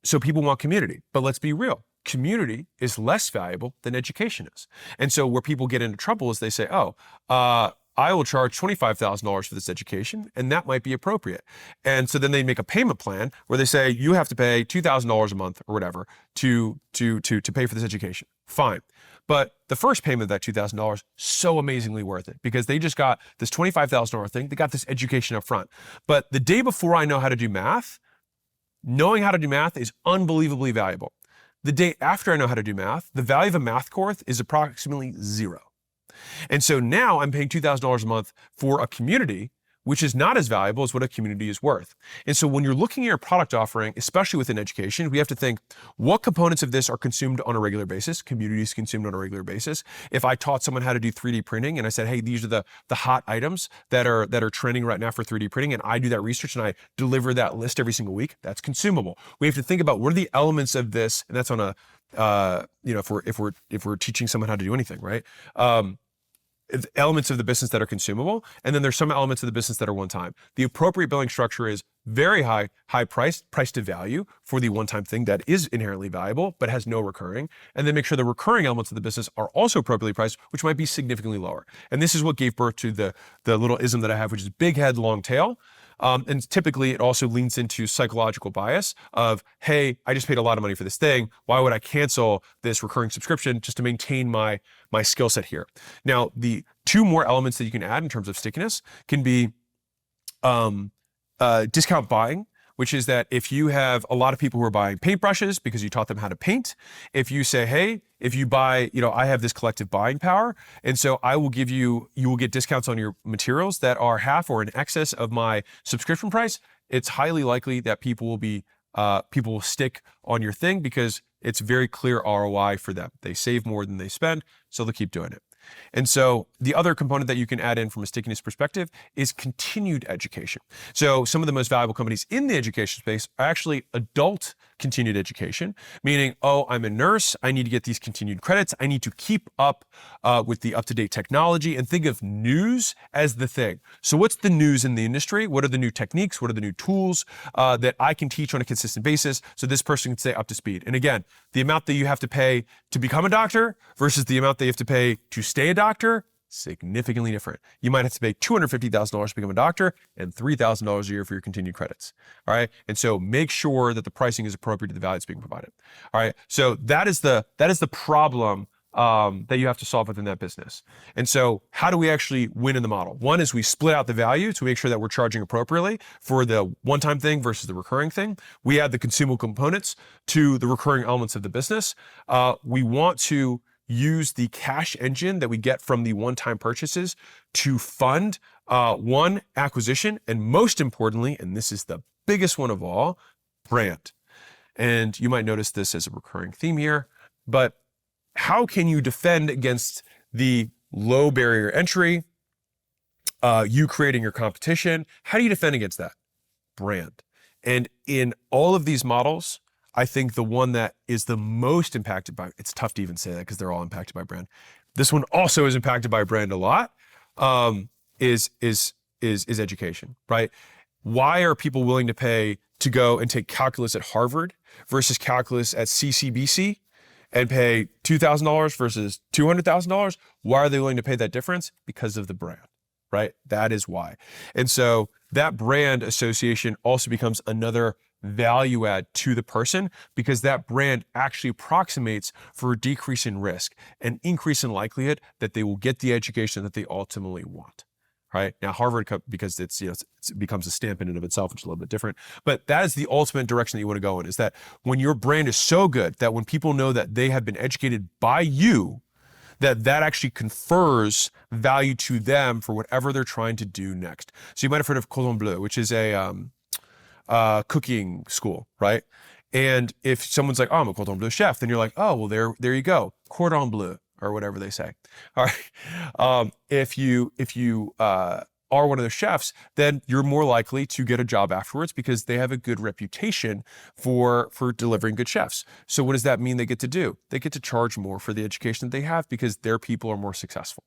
So people want community, but let's be real. Community is less valuable than education is. And so where people get into trouble is they say, I will charge $25,000 for this education, and that might be appropriate. And so then they make a payment plan where they say, you have to pay $2,000 a month or whatever to pay for this education. Fine. But the first payment of that $2,000, so amazingly worth it because they just got this $25,000 thing. They got this education up front. But the day before I know how to do math, knowing how to do math is unbelievably valuable. The day after I know how to do math, the value of a math course is approximately zero. And so now I'm paying $2,000 a month for a community, which is not as valuable as what a community is worth. And so when you're looking at your product offering, especially within education, we have to think what components of this are consumed on a regular basis, communities consumed on a regular basis. If I taught someone how to do 3D printing and I said, hey, these are the hot items that are trending right now for 3D printing, and I do that research and I deliver that list every single week, that's consumable. We have to think about what are the elements of this, and that's on a, if we're teaching someone how to do anything, right? Elements of the business that are consumable, and then there's some elements of the business that are one time. The appropriate billing structure is very high price to value for the one-time thing that is inherently valuable, but has no recurring. And then make sure the recurring elements of the business are also appropriately priced, which might be significantly lower. And this is what gave birth to the little ism that I have, which is big head, long tail. And typically it also leans into psychological bias of, hey, I just paid a lot of money for this thing. Why would I cancel this recurring subscription just to maintain my skill set here? Now, the two more elements that you can add in terms of stickiness can be discount buying, which is that if you have a lot of people who are buying paintbrushes because you taught them how to paint, if you say, hey, if you buy, I have this collective buying power, and so you will get discounts on your materials that are half or in excess of my subscription price, it's highly likely that people will stick on your thing because it's very clear ROI for them. They save more than they spend, so they'll keep doing it. And so the other component that you can add in from a stickiness perspective is continued education. So some of the most valuable companies in the education space are actually adult continued education, meaning, oh, I'm a nurse, I need to get these continued credits, I need to keep up with the up-to-date technology, and think of news as the thing. So what's the news in the industry? What are the new techniques? What are the new tools that I can teach on a consistent basis so this person can stay up to speed? And again, the amount that you have to pay to become a doctor versus the amount that you have to pay to stay a doctor, significantly different. You might have to pay $250,000 to become a doctor and $3,000 a year for your continued credits. All right. And so make sure that the pricing is appropriate to the value that's being provided. All right. So that is the problem that you have to solve within that business. And so how do we actually win in the model? One is we split out the value to make sure that we're charging appropriately for the one-time thing versus the recurring thing. We add the consumable components to the recurring elements of the business. We want to use the cash engine that we get from the one-time purchases to fund one, acquisition, and most importantly, and this is the biggest one of all, brand. And you might notice this as a recurring theme here, but how can you defend against the low barrier entry, you creating your competition? How do you defend against that? Brand. And in all of these models, I think the one that is the most impacted by, it's tough to even say that because they're all impacted by brand. This one also is impacted by brand a lot, is education, right? Why are people willing to pay to go and take calculus at Harvard versus calculus at CCBC and pay $2,000 versus $200,000? Why are they willing to pay that difference? Because of the brand, right? That is why. And so that brand association also becomes another value add to the person, because that brand actually approximates for a decrease in risk and increase in likelihood that they will get the education that they ultimately want. Right now, Harvard, because it's, it becomes a stamp in and of itself, which is a little bit different. But that is the ultimate direction that you want to go in, is that when your brand is so good that when people know that they have been educated by you, that actually confers value to them for whatever they're trying to do next. So you might have heard of Cordon Bleu, which is a cooking school, right? And if someone's like, oh, I'm a Cordon Bleu chef, then you're like, oh, well, there you go, Cordon Bleu, or whatever they say. All right. If you are one of the chefs, then you're more likely to get a job afterwards because they have a good reputation for delivering good chefs. So what does that mean they get to do? They get to charge more for the education that they have because their people are more successful,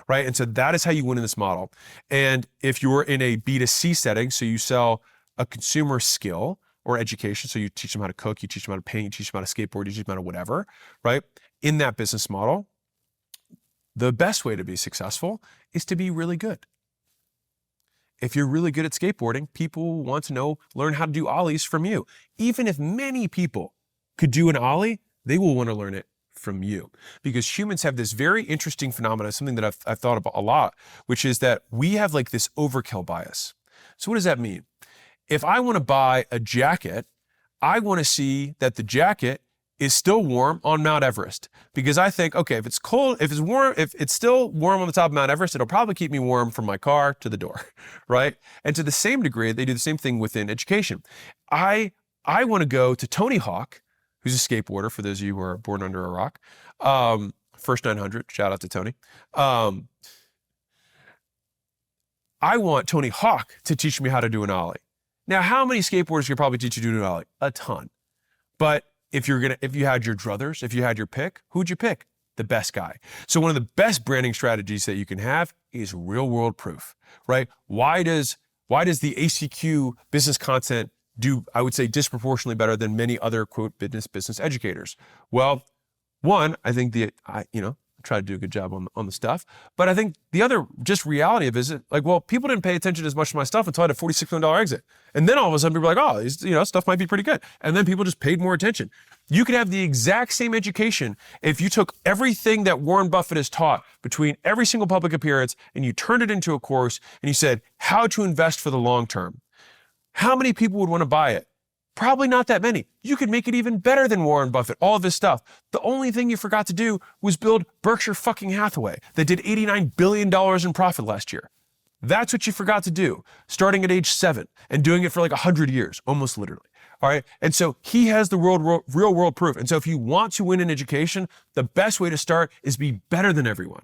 right? And so that is how you win in this model. And if you're in a B2C setting, so you sell a consumer skill or education, so you teach them how to cook, you teach them how to paint, you teach them how to skateboard, you teach them how to whatever, right? In that business model, the best way to be successful is to be really good. If you're really good at skateboarding, people want to learn how to do ollies from you. Even if many people could do an ollie, they will want to learn it from you, because humans have this very interesting phenomenon, something that I've thought about a lot, which is that we have like this overkill bias. So what does that mean? If I want to buy a jacket, I want to see that the jacket is still warm on Mount Everest, because I think, okay, if it's cold, if it's warm, if it's still warm on the top of Mount Everest, it'll probably keep me warm from my car to the door, right? And to the same degree, they do the same thing within education. I want to go to Tony Hawk, who's a skateboarder, for those of you who are born under a rock. First 900, shout out to Tony. I want Tony Hawk to teach me how to do an ollie. Now, how many skateboarders can probably teach you to do an ollie? A ton. But if you had your druthers, if you had your pick, who'd you pick? The best guy. So one of the best branding strategies that you can have is real world proof, right? Why does the ACQ business content do, I would say, disproportionately better than many other quote business educators? Well, one, I think I try to do a good job on the stuff, but I think the other just reality of it is like, well, people didn't pay attention as much to my stuff until I had a $46 million exit. And then all of a sudden people are like, oh, stuff might be pretty good. And then people just paid more attention. You could have the exact same education if you took everything that Warren Buffett has taught between every single public appearance and you turned it into a course and you said how to invest for the long term. How many people would want to buy it? Probably not that many. You could make it even better than Warren Buffett, all of his stuff. The only thing you forgot to do was build Berkshire fucking Hathaway that did $89 billion in profit last year. That's what you forgot to do, starting at age 7 and doing it for like 100 years, almost literally. All right. And so he has the real world proof. And so if you want to win in education, the best way to start is be better than everyone.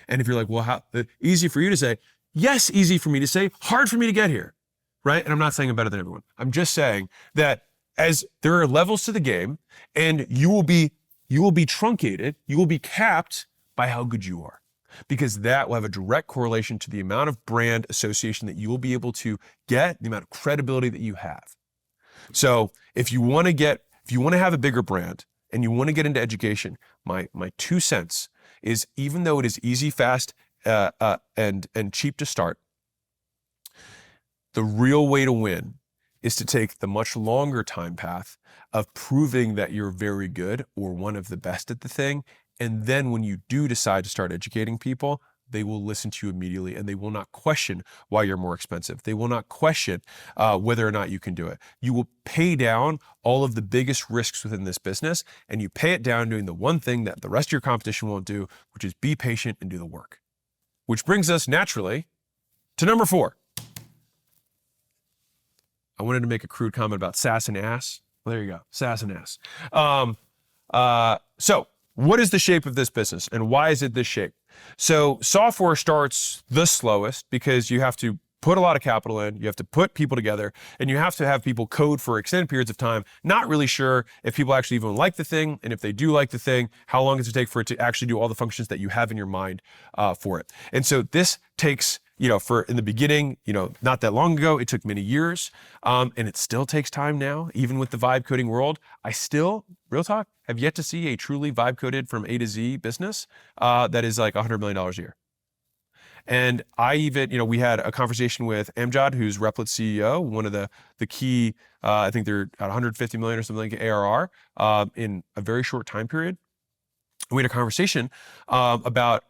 And if you're like, well, how easy for you to say? Yes, easy for me to say, hard for me to get here. Right? And I'm not saying I'm better than everyone. I'm just saying that as there are levels to the game, and you will be truncated, you will be capped by how good you are, because that will have a direct correlation to the amount of brand association that you will be able to get, the amount of credibility that you have. So if you want to have a bigger brand and you want to get into education, my 2 cents is, even though it is easy, fast, and cheap to start, the real way to win is to take the much longer time path of proving that you're very good or one of the best at the thing. And then when you do decide to start educating people, they will listen to you immediately, and they will not question why you're more expensive. They will not question whether or not you can do it. You will pay down all of the biggest risks within this business, and you pay it down doing the one thing that the rest of your competition won't do, which is be patient and do the work. Which brings us naturally to number 4. I wanted to make a crude comment about sass and ass. Well, there you go, sass and ass. So what is the shape of this business and why is it this shape? So software starts the slowest because you have to put a lot of capital in, you have to put people together, and you have to have people code for extended periods of time, not really sure if people actually even like the thing, and if they do like the thing, how long does it take for it to actually do all the functions that you have in your mind for it. And so this takes, for in the beginning, not that long ago, it took many years, and it still takes time now, even with the vibe coding world. I still, real talk, have yet to see a truly vibe coded from A to Z business that is like $100 million a year. And I even, we had a conversation with Amjad, who's Replit CEO, one of the key, I think they're at 150 million or something like ARR in a very short time period. We had a conversation about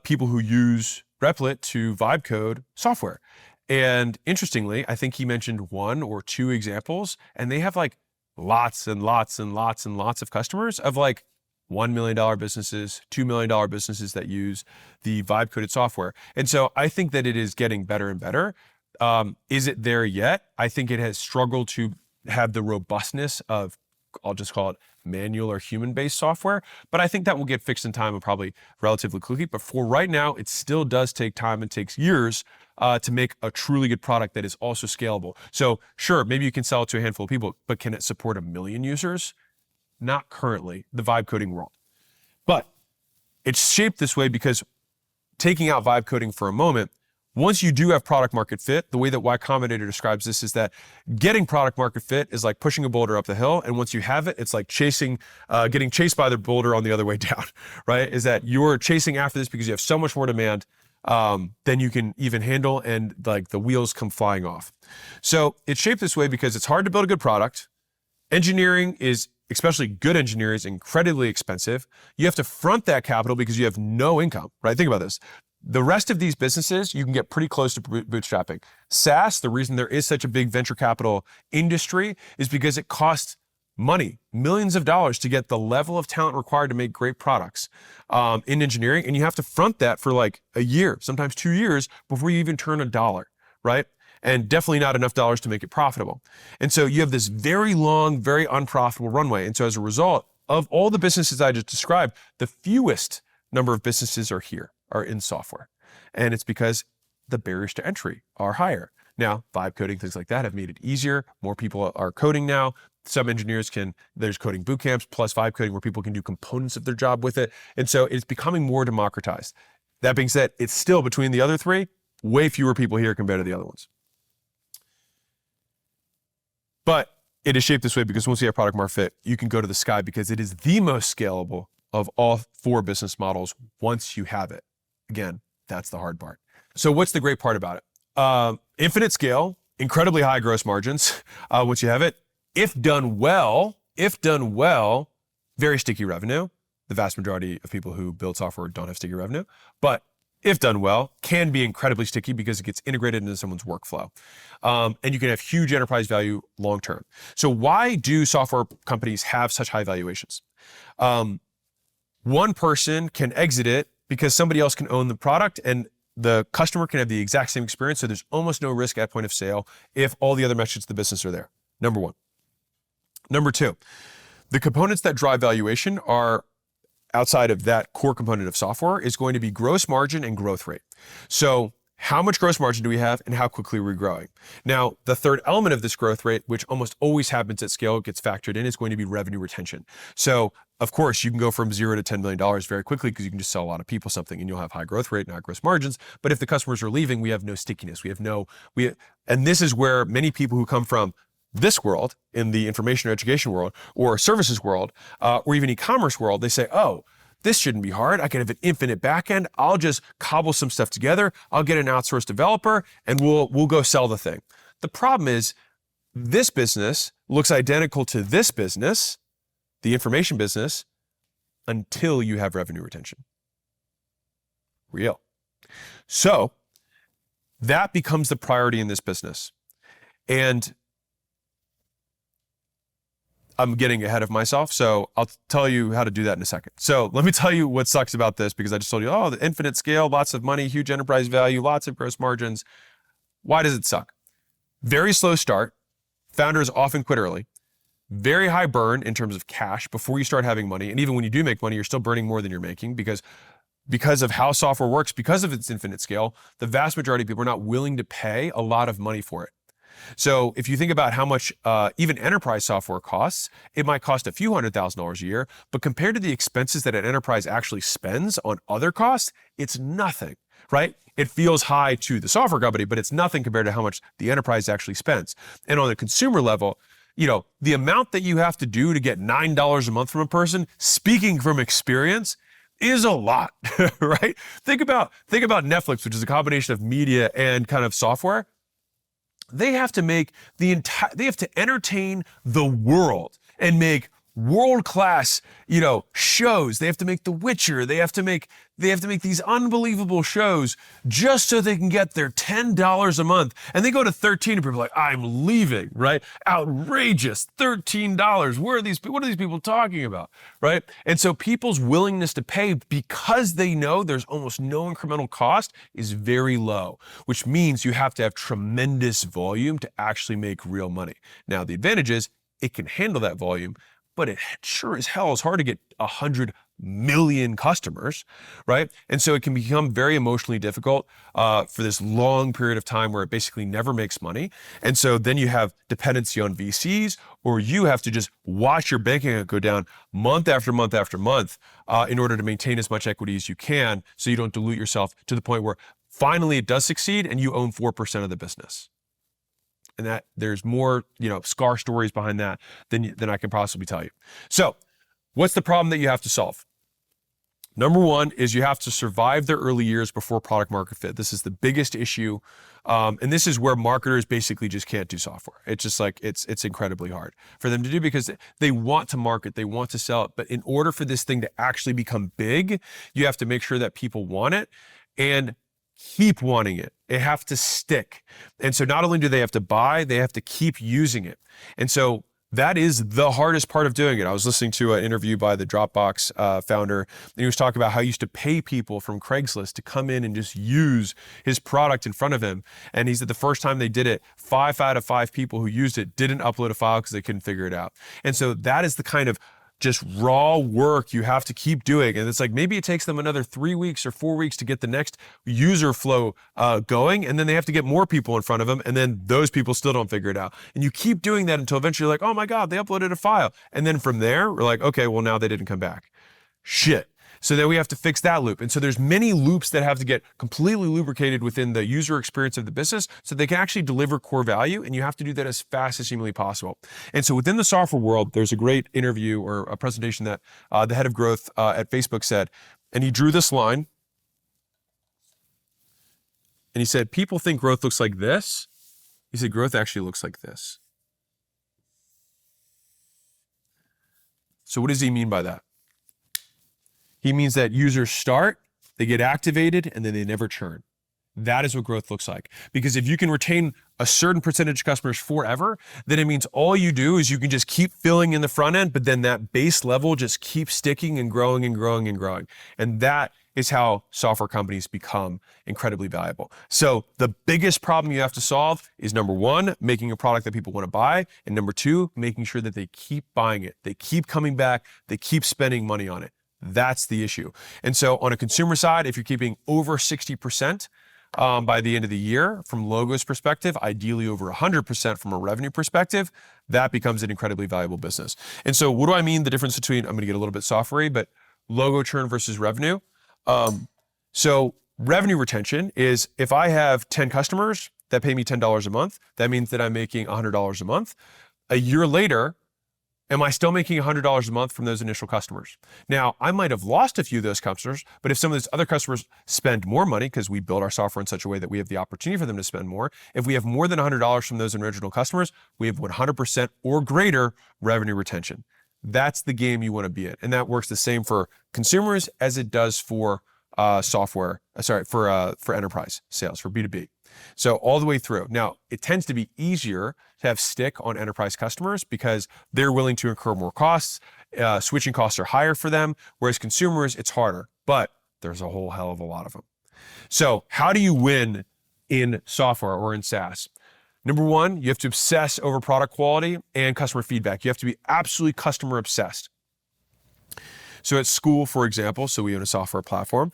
people who use Replit to vibe code software. And interestingly, I think he mentioned 1 or 2 examples, and they have like lots and lots and lots and lots of customers of like $1 million businesses, $2 million businesses that use the vibe coded software. And so I think that it is getting better and better. Is it there yet? I think it has struggled to have the robustness of, I'll just call it manual or human-based software, but I think that will get fixed in time and probably relatively quickly. But for right now, it still does take time and takes years to make a truly good product that is also scalable. So sure, maybe you can sell it to a handful of people, but can it support 1 million users? Not currently, the vibe coding world. But it's shaped this way because, taking out vibe coding for a moment, once you do have product market fit, the way that Y Combinator describes this is that getting product market fit is like pushing a boulder up the hill. And once you have it, it's like getting chased by the boulder on the other way down, right? Is that you're chasing after this because you have so much more demand than you can even handle, and like the wheels come flying off. So it's shaped this way because it's hard to build a good product. Engineering is, especially good engineering, is incredibly expensive. You have to front that capital because you have no income, right? Think about this. The rest of these businesses, you can get pretty close to bootstrapping. SaaS, the reason there is such a big venture capital industry is because it costs money, millions of dollars, to get the level of talent required to make great products in engineering. And you have to front that for like a year, sometimes 2 years before you even turn a dollar, right? And definitely not enough dollars to make it profitable. And so you have this very long, very unprofitable runway. And so as a result of all the businesses I just described, the fewest number of businesses are in software. And it's because the barriers to entry are higher. Now, vibe coding, things like that have made it easier. More people are coding now. Some engineers there's coding boot camps plus vibe coding where people can do components of their job with it. And so it's becoming more democratized. That being said, it's still, between the other 3, way fewer people here compared to the other ones. But it is shaped this way because once you have product market fit, you can go to the sky because it is the most scalable of all 4 business models once you have it. Again, that's the hard part. So what's the great part about it? Infinite scale, incredibly high gross margins once you have it. If done well, very sticky revenue. The vast majority of people who build software don't have sticky revenue, but if done well, can be incredibly sticky because it gets integrated into someone's workflow. And you can have huge enterprise value long-term. So why do software companies have such high valuations? One person can exit it because somebody else can own the product and the customer can have the exact same experience. So there's almost no risk at point of sale if all the other metrics of the business are there. Number 1. Number 2, the components that drive valuation are, outside of that core component of software, is going to be gross margin and growth rate. So how much gross margin do we have and how quickly are we growing? Now, the third element of this growth rate, which almost always happens at scale, gets factored in, is going to be revenue retention. So of course, you can go from $0 to $10 million very quickly because you can just sell a lot of people something and you'll have high growth rate and high gross margins. But if the customers are leaving, we have no stickiness. And this is where many people who come from this world, in the information or education world, or services world, or even e-commerce world, they say, oh, this shouldn't be hard. I can have an infinite backend. I'll just cobble some stuff together. I'll get an outsourced developer and we'll go sell the thing. The problem is this business looks identical to this business, the information business, until you have revenue retention. Real. So that becomes the priority in this business. And I'm getting ahead of myself, so I'll tell you how to do that in a second. So let me tell you what sucks about this, because I just told you, oh, the infinite scale, lots of money, huge enterprise value, lots of gross margins. Why does it suck? Very slow start. Founders often quit early. very high burn in terms of cash before you start having money. And even when you do make money, you're still burning more than you're making because of how software works, because of its infinite scale, the vast majority of people are not willing to pay a lot of money for it. So if you think about how much even enterprise software costs, it might cost a few $100,000 a year, but compared to the expenses that an enterprise actually spends on other costs, it's nothing, right? It feels high to the software company, but it's nothing compared to how much the enterprise actually spends. And on the consumer level, the amount that you have to do to get $9 a month from a person, speaking from experience, is a lot, right? Think about Netflix, which is a combination of media and kind of software. They have to they have to entertain the world and make world-class, shows. They have to make The Witcher. They have to make these unbelievable shows just so they can get their $10 a month. And they go to 13 and people are like, I'm leaving, right? Outrageous, $13. What are these people talking about, right? And so people's willingness to pay, because they know there's almost no incremental cost, is very low, which means you have to have tremendous volume to actually make real money. Now, the advantage is it can handle that volume, but it sure as hell is hard to get 100 million customers, right? And so it can become very emotionally difficult for this long period of time where it basically never makes money. And so then you have dependency on VCs, or you have to just watch your bank account go down month after month after month in order to maintain as much equity as you can, so you don't dilute yourself to the point where finally it does succeed and you own 4% of the business. And that there's more, scar stories behind that than I can possibly tell you. So what's the problem that you have to solve? Number one is you have to survive the early years before product market fit. This is the biggest issue. And this is where marketers basically just can't do software. It's just like, it's incredibly hard for them to do, because they want to market, they want to sell it. But in order for this thing to actually become big, you have to make sure that people want it and keep wanting it. It have to stick. And so not only do they have to buy, they have to keep using it. And so that is the hardest part of doing it. I was listening to an interview by the Dropbox founder, and he was talking about how he used to pay people from Craigslist to come in and just use his product in front of him. And he said the first time they did it, 5 out of 5 people who used it didn't upload a file because they couldn't figure it out. And so that is the kind of just raw work you have to keep doing. And it's like, maybe it takes them another 3 weeks or 4 weeks to get the next user flow going. And then they have to get more people in front of them. And then those people still don't figure it out. And you keep doing that until eventually you're like, oh my God, they uploaded a file. And then from there, we're like, okay, well now they didn't come back. Shit. So then we have to fix that loop. And so there's many loops that have to get completely lubricated within the user experience of the business so they can actually deliver core value. And you have to do that as fast as humanly possible. And so within the software world, there's a great interview or a presentation that the head of growth at Facebook said, and he drew this line. And he said, people think growth looks like this. He said, growth actually looks like this. So what does he mean by that? He means that users start, they get activated, and then they never churn. That is what growth looks like. Because if you can retain a certain percentage of customers forever, then it means all you do is you can just keep filling in the front end, but then that base level just keeps sticking and growing and growing and growing. And that is how software companies become incredibly valuable. So the biggest problem you have to solve is, number one, making a product that people want to buy. And number two, making sure that they keep buying it. They keep coming back. They keep spending money on it. That's the issue. And so on a consumer side, if you're keeping over 60% by the end of the year from logos perspective, ideally over 100% from a revenue perspective, that becomes an incredibly valuable business. And so what do I mean? The difference between, I'm going to get a little bit software-y, but logo churn versus revenue. So revenue retention is, if I have 10 customers that pay me $10 a month, that means that I'm making $100 a month. A year later, am I still making $100 a month from those initial customers? Now, I might have lost a few of those customers, but if some of those other customers spend more money, because we build our software in such a way that we have the opportunity for them to spend more, if we have more than $100 from those original customers, we have 100% or greater revenue retention. That's the game you want to be in. And that works the same for consumers as it does for for enterprise sales, for B2B. So all the way through. Now, it tends to be easier to have stick on enterprise customers because they're willing to incur more costs. Switching costs are higher for them, whereas consumers, it's harder, but there's a whole hell of a lot of them. So how do you win in software or in SaaS? Number one, you have to obsess over product quality and customer feedback. You have to be absolutely customer obsessed. So at school, for example, so we own a software platform.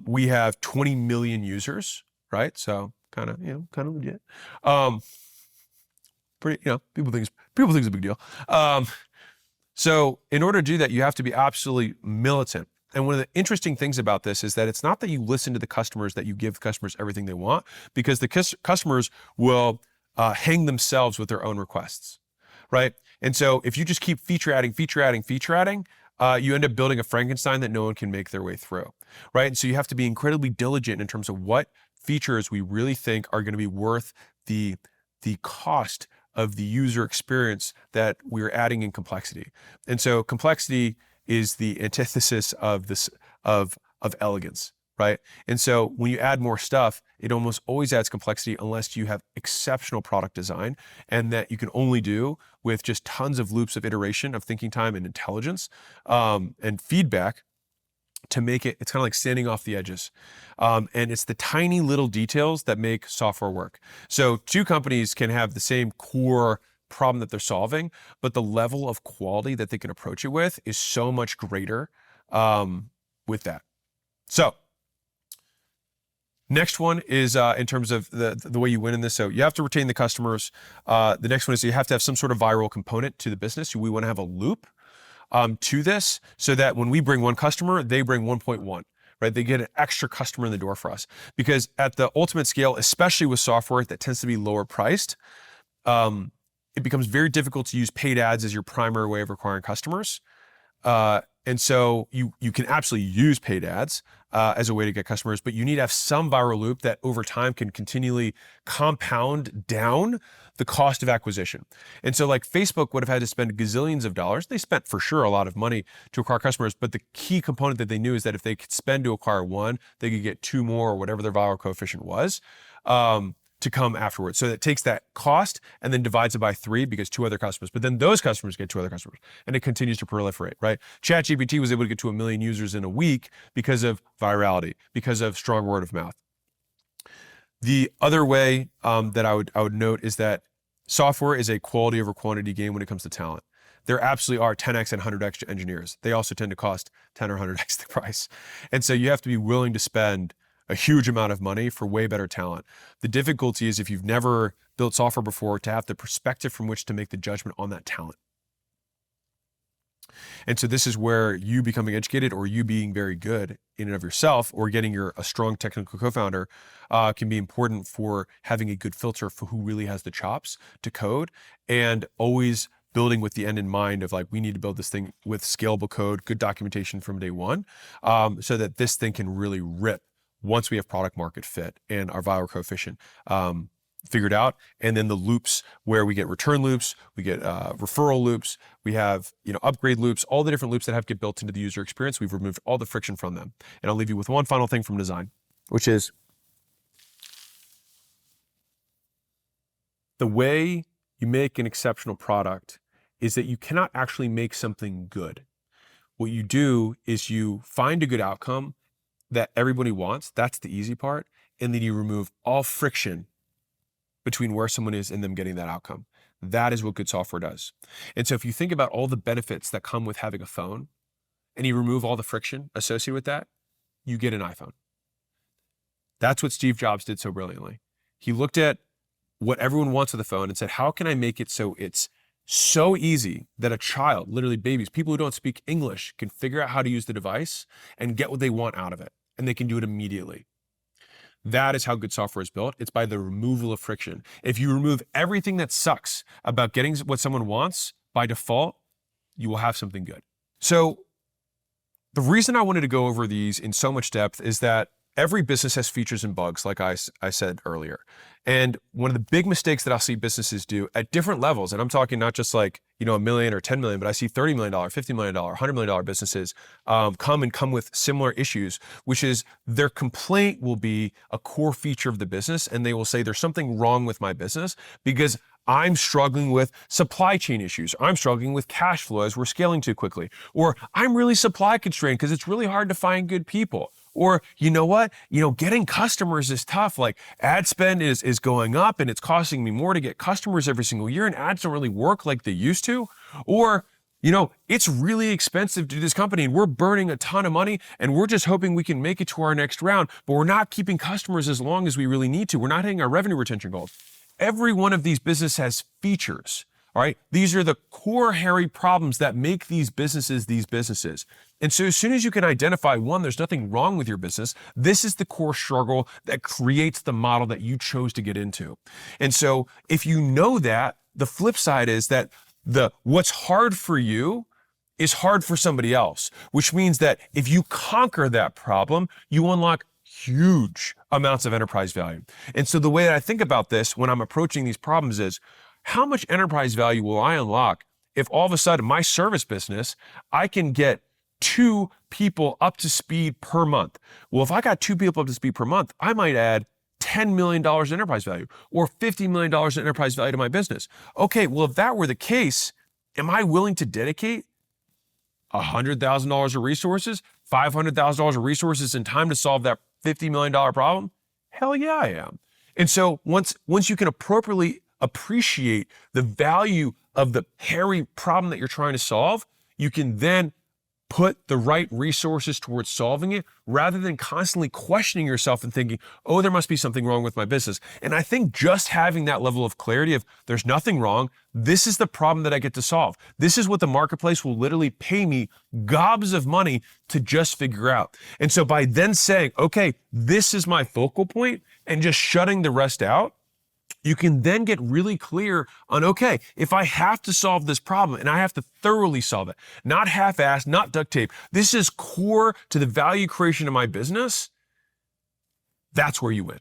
We have 20 million users, right? So kind of legit. Pretty, people think it's a big deal. So in order to do that, you have to be absolutely militant. And one of the interesting things about this is that it's not that you listen to the customers, that you give customers everything they want, because the customers will hang themselves with their own requests, right? And so if you just keep feature adding, you end up building a Frankenstein that no one can make their way through, right? And so you have to be incredibly diligent in terms of what features we really think are going to be worth the cost of the user experience that we're adding in complexity. And so complexity is the antithesis of this of elegance, right? And so when you add more stuff, it almost always adds complexity unless you have exceptional product design, and that you can only do with just tons of loops of iteration, of thinking time and intelligence, and feedback to make it. It's kind of like standing off the edges. And it's the tiny little details that make software work. So two companies can have the same core problem that they're solving, but the level of quality that they can approach it with is so much greater with that. So next one is in terms of the way you win in this. So you have to retain the customers. The next one is you have to have some sort of viral component to the business. We want to have a loop to this so that when we bring one customer, they bring 1.1, right? They get an extra customer in the door for us. Because at the ultimate scale, especially with software that tends to be lower priced, it becomes very difficult to use paid ads as your primary way of acquiring customers. And so you can absolutely use paid ads as a way to get customers, but you need to have some viral loop that over time can continually compound down the cost of acquisition. And so like Facebook would have had to spend gazillions of dollars. They spent for sure a lot of money to acquire customers, but the key component that they knew is that if they could spend to acquire one, they could get two more or whatever their viral coefficient was. To come afterwards. So it takes that cost and then divides it by 3 because 2 other customers, but then those customers get 2 other customers, and it continues to proliferate, right? ChatGPT was able to get to 1 million users in a week because of virality, because of strong word of mouth. The other way that I would note is that software is a quality over quantity game when it comes to talent. There absolutely are 10x and 100x engineers. They also tend to cost 10 or 100x the price. And so you have to be willing to spend a huge amount of money for way better talent. The difficulty is if you've never built software before, to have the perspective from which to make the judgment on that talent. And so this is where you becoming educated or you being very good in and of yourself or getting a strong technical co-founder can be important for having a good filter for who really has the chops to code, and always building with the end in mind of like, we need to build this thing with scalable code, good documentation from day one, so that this thing can really rip once we have product market fit and our viral coefficient figured out. And then the loops where we get return loops, we get referral loops, we have upgrade loops, all the different loops that get built into the user experience. We've removed all the friction from them. And I'll leave you with one final thing from design, which is the way you make an exceptional product is that you cannot actually make something good. What you do is you find a good outcome that everybody wants. That's the easy part. And then you remove all friction between where someone is and them getting that outcome. That is what good software does. And so if you think about all the benefits that come with having a phone and you remove all the friction associated with that, you get an iPhone. That's what Steve Jobs did so brilliantly. He looked at what everyone wants with a phone and said, how can I make it so it's so easy that a child, literally babies, people who don't speak English, can figure out how to use the device and get what they want out of it. And they can do it immediately. That is how good software is built. It's by the removal of friction. If you remove everything that sucks about getting what someone wants, by default, you will have something good. So the reason I wanted to go over these in so much depth is that every business has features and bugs, like I said earlier. And one of the big mistakes that I'll see businesses do at different levels, and I'm talking not just like, $1 million or 10 million, but I see $30 million, $50 million, $100 million businesses come with similar issues, which is their complaint will be a core feature of the business. And they will say, there's something wrong with my business because I'm struggling with supply chain issues. I'm struggling with cash flow as we're scaling too quickly. Or I'm really supply constrained because it's really hard to find good people. Or, you know what, getting customers is tough. Like ad spend is going up and it's costing me more to get customers every single year, and ads don't really work like they used to. Or, it's really expensive to do this company and we're burning a ton of money and we're just hoping we can make it to our next round, but we're not keeping customers as long as we really need to. We're not hitting our revenue retention goals. Every one of these businesses has features, all right? These are the core hairy problems that make these businesses. And so as soon as you can identify, one, there's nothing wrong with your business, this is the core struggle that creates the model that you chose to get into. And so if you know that, the flip side is that what's hard for you is hard for somebody else, which means that if you conquer that problem, you unlock huge amounts of enterprise value. And so the way that I think about this when I'm approaching these problems is, how much enterprise value will I unlock if all of a sudden my service business, I can get 2 people up to speed per month? Well, if I got 2 people up to speed per month, I might add $10 million in enterprise value or $50 million in enterprise value to my business. Okay, well, if that were the case, am I willing to dedicate $100,000 of resources, $500,000 of resources and time to solve that $50 million problem? Hell yeah, I am. And so once you can appropriately appreciate the value of the hairy problem that you're trying to solve, you can then put the right resources towards solving it rather than constantly questioning yourself and thinking, oh, there must be something wrong with my business. And I think just having that level of clarity of there's nothing wrong, this is the problem that I get to solve. This is what the marketplace will literally pay me gobs of money to just figure out. And so by then saying, okay, this is my focal point and just shutting the rest out, you can then get really clear on, okay, if I have to solve this problem and I have to thoroughly solve it, not half-assed, not duct tape, this is core to the value creation of my business, that's where you win.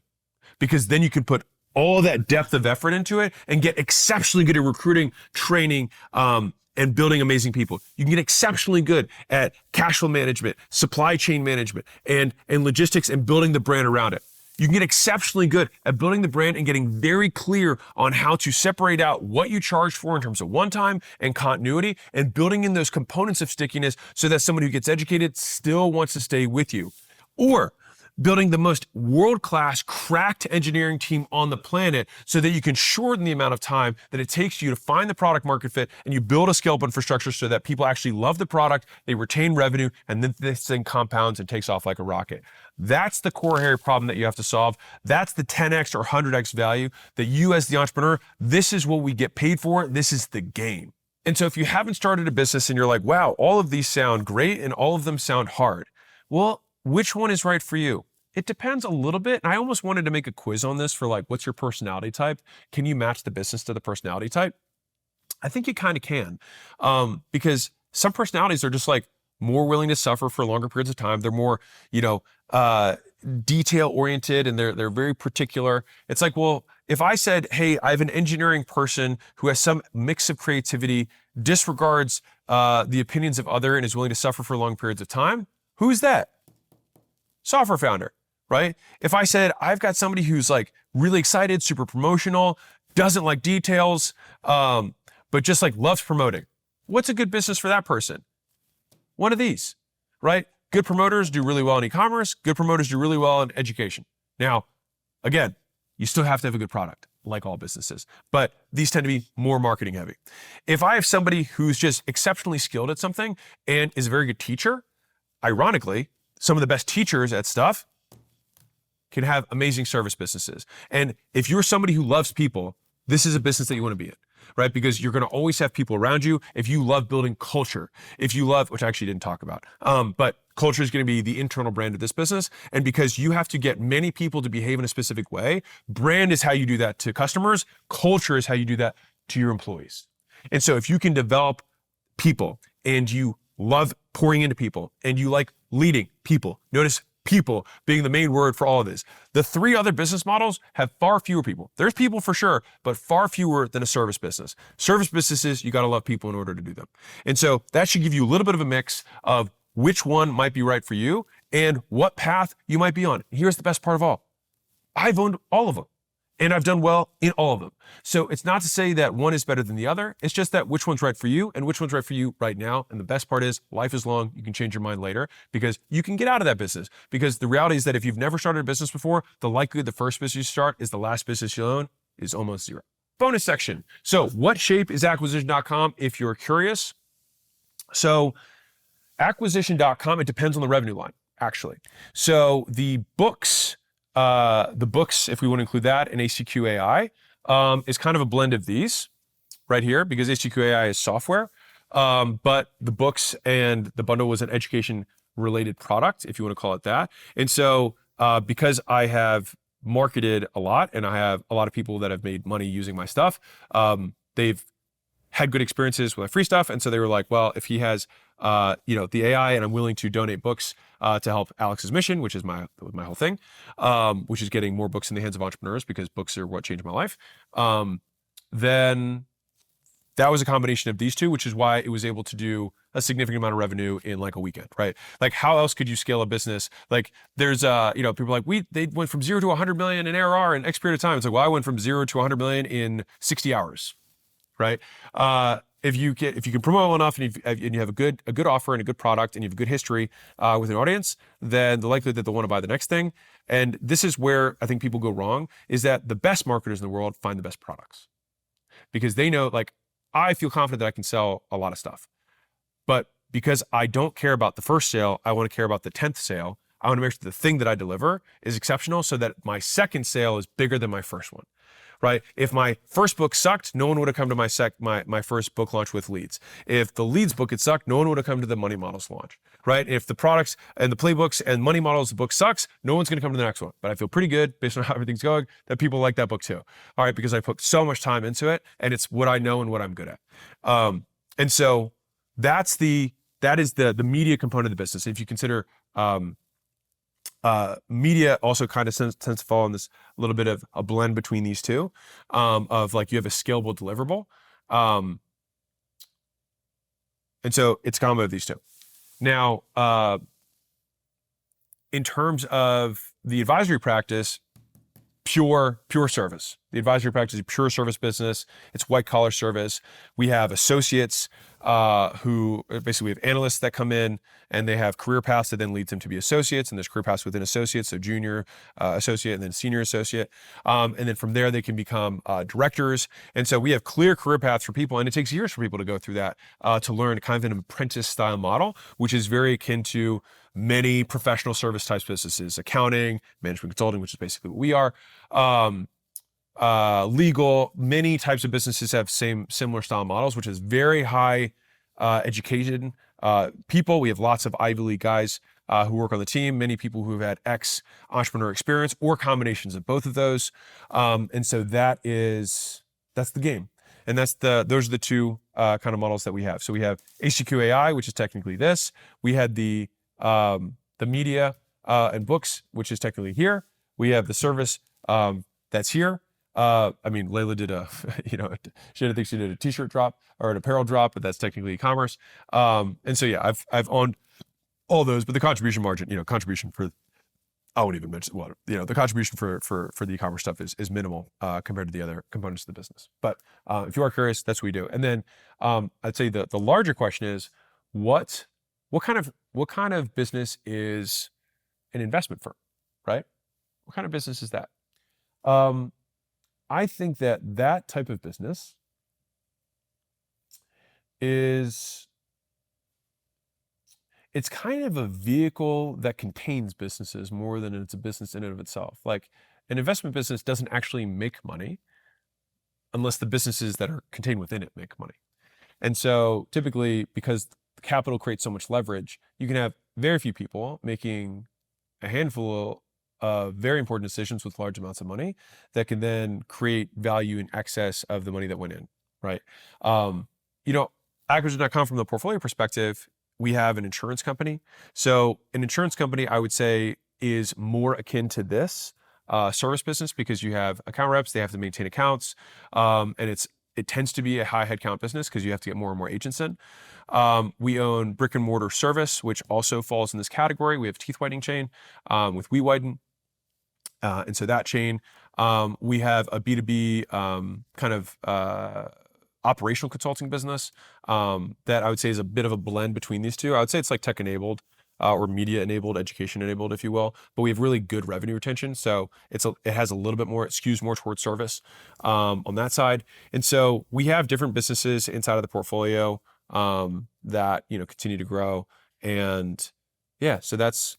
Because then you can put all that depth of effort into it and get exceptionally good at recruiting, training, and building amazing people. You can get exceptionally good at cash flow management, supply chain management, and logistics and building the brand around it. You can get exceptionally good at building the brand and getting very clear on how to separate out what you charge for in terms of one-time and continuity and building in those components of stickiness so that somebody who gets educated still wants to stay with you. Or building the most world-class cracked engineering team on the planet so that you can shorten the amount of time that it takes you to find the product market fit and you build a scalable infrastructure so that people actually love the product, they retain revenue, and then this thing compounds and takes off like a rocket. That's the core hairy problem that you have to solve. That's the 10x or 100x value that you as the entrepreneur, this is what we get paid for. This is the game. And so if you haven't started a business and you're like, wow, all of these sound great and all of them sound hard. Well, which one is right for you? It depends a little bit. And I almost wanted to make a quiz on this for like, what's your personality type? Can you match the business to the personality type? I think you kind of can, because some personalities are just like more willing to suffer for longer periods of time. They're more, detail oriented and they're very particular. It's like, well, if I said, hey, I have an engineering person who has some mix of creativity, disregards the opinions of other and is willing to suffer for long periods of time, who's that? Software founder, right? If I said, I've got somebody who's like really excited, super promotional, doesn't like details, but just like loves promoting, what's a good business for that person? One of these, right? Good promoters do really well in e-commerce. Good promoters do really well in education. Now, again, you still have to have a good product, like all businesses, but these tend to be more marketing heavy. If I have somebody who's just exceptionally skilled at something and is a very good teacher, ironically, some of the best teachers at stuff can have amazing service businesses. And if you're somebody who loves people, this is a business that you want to be in, right? Because you're going to always have people around you. If you love building culture, if you love, which I actually didn't talk about, but culture is going to be the internal brand of this business. And because you have to get many people to behave in a specific way, brand is how you do that to customers. Culture is how you do that to your employees. And so if you can develop people and you love pouring into people and you like leading people, notice people being the main word for all of this. The 3 other business models have far fewer people. There's people for sure, but far fewer than a service business. Service businesses, you got to love people in order to do them. And so that should give you a little bit of a mix of which one might be right for you and what path you might be on. Here's the best part of all. I've owned all of them. And I've done well in all of them. So it's not to say that one is better than the other. It's just that which one's right for you and which one's right for you right now. And the best part is life is long. You can change your mind later because you can get out of that business. Because the reality is that if you've never started a business before, the likelihood the first business you start is the last business you own is almost zero. Bonus section. So what shape is acquisition.com if you're curious? So acquisition.com, it depends on the revenue line, actually. So the books, if we want to include that, and ACQ AI, is kind of a blend of these right here because ACQ AI is software. But the books and the bundle was an education related product, if you want to call it that. And so because I have marketed a lot and I have a lot of people that have made money using my stuff, they've had good experiences with my free stuff. And so they were like, well, if he has, the AI and I'm willing to donate books to help Alex's mission, which is my whole thing, which is getting more books in the hands of entrepreneurs because books are what changed my life. Then that was a combination of these two, which is why it was able to do a significant amount of revenue in like a weekend, right? Like how else could you scale a business? Like there's, people are like, they went from 0 to 100 million in ARR in X period of time. It's like, well, I went from 0 to 100 million in 60 hours, right? If you can promote well enough and you have a good offer and a good product and you have a good history with an audience, then the likelihood that they'll want to buy the next thing. And this is where I think people go wrong, is that the best marketers in the world find the best products because they know, like, I feel confident that I can sell a lot of stuff, but because I don't care about the first sale, I want to care about the 10th sale. I want to make sure the thing that I deliver is exceptional so that my second sale is bigger than my first one. Right? If my first book sucked, no one would have come to my first book launch with leads. If the leads book had sucked, no one would have come to the money models launch. Right? If the products and the playbooks and money models, the book sucks, no one's going to come to the next one. But I feel pretty good based on how everything's going that people like that book too. All right, because I put so much time into it and it's what I know and what I'm good at. And so that is the media component of the business. If you consider media also kind of tends to fall in this little bit of a blend between these two, of like you have a scalable deliverable. And so it's a combo of these two. Now, in terms of the advisory practice, pure service. The advisory practice is a pure service business. It's white collar service. We have associates who basically we have analysts that come in and they have career paths that then leads them to be associates, and there's career paths within associates, so junior associate and then senior associate. And then from there they can become directors. And so we have clear career paths for people, and it takes years for people to go through that to learn kind of an apprentice style model, which is very akin to many professional service types businesses, accounting, management consulting, which is basically what we are. Legal, many types of businesses have similar style models, which is very high education people. We have lots of Ivy League guys who work on the team, many people who have had entrepreneur experience or combinations of both of those. And so that's the game. And those are the two kind of models that we have. So we have HCQ AI, which is technically this. We had the media and books, which is technically here. We have the service that's here. Layla did she did a t-shirt drop or an apparel drop, but that's technically e-commerce. And so yeah, I've owned all those, but the contribution margin, contribution for, I won't even mention the contribution for the e-commerce stuff is minimal compared to the other components of the business. But if you are curious, that's what we do. And then I'd say the larger question is what kind of business is an investment firm, right? What kind of business is that? I think that type of business it's kind of a vehicle that contains businesses more than it's a business in and of itself. Like an investment business doesn't actually make money unless the businesses that are contained within it make money. And so typically, because capital creates so much leverage, you can have very few people making a handful of very important decisions with large amounts of money that can then create value in excess of the money that went in, right? Acquisition.com from the portfolio perspective, we have an insurance company. So an insurance company, I would say, is more akin to this service business because you have account reps, they have to maintain accounts, and it tends to be a high headcount business because you have to get more and more agents in. We own brick and mortar service, which also falls in this category. We have teeth whitening chain with We Whiten. And so that chain We have a B2B kind of operational consulting business that I would say is a bit of a blend between these two. I would say it's like tech enabled or media enabled, education enabled, if you will. But we have really good revenue retention, so it has a little bit more, it skews more towards service on that side. And so we have different businesses inside of the portfolio that continue to grow. And yeah, so that's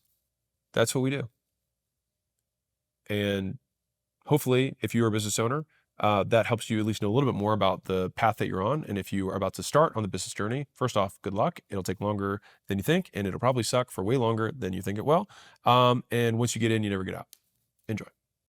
what we do. And hopefully, if you're a business owner, that helps you at least know a little bit more about the path that you're on. And if you are about to start on the business journey, first off, good luck. It'll take longer than you think, and it'll probably suck for way longer than you think it will. And once you get in, you never get out. Enjoy.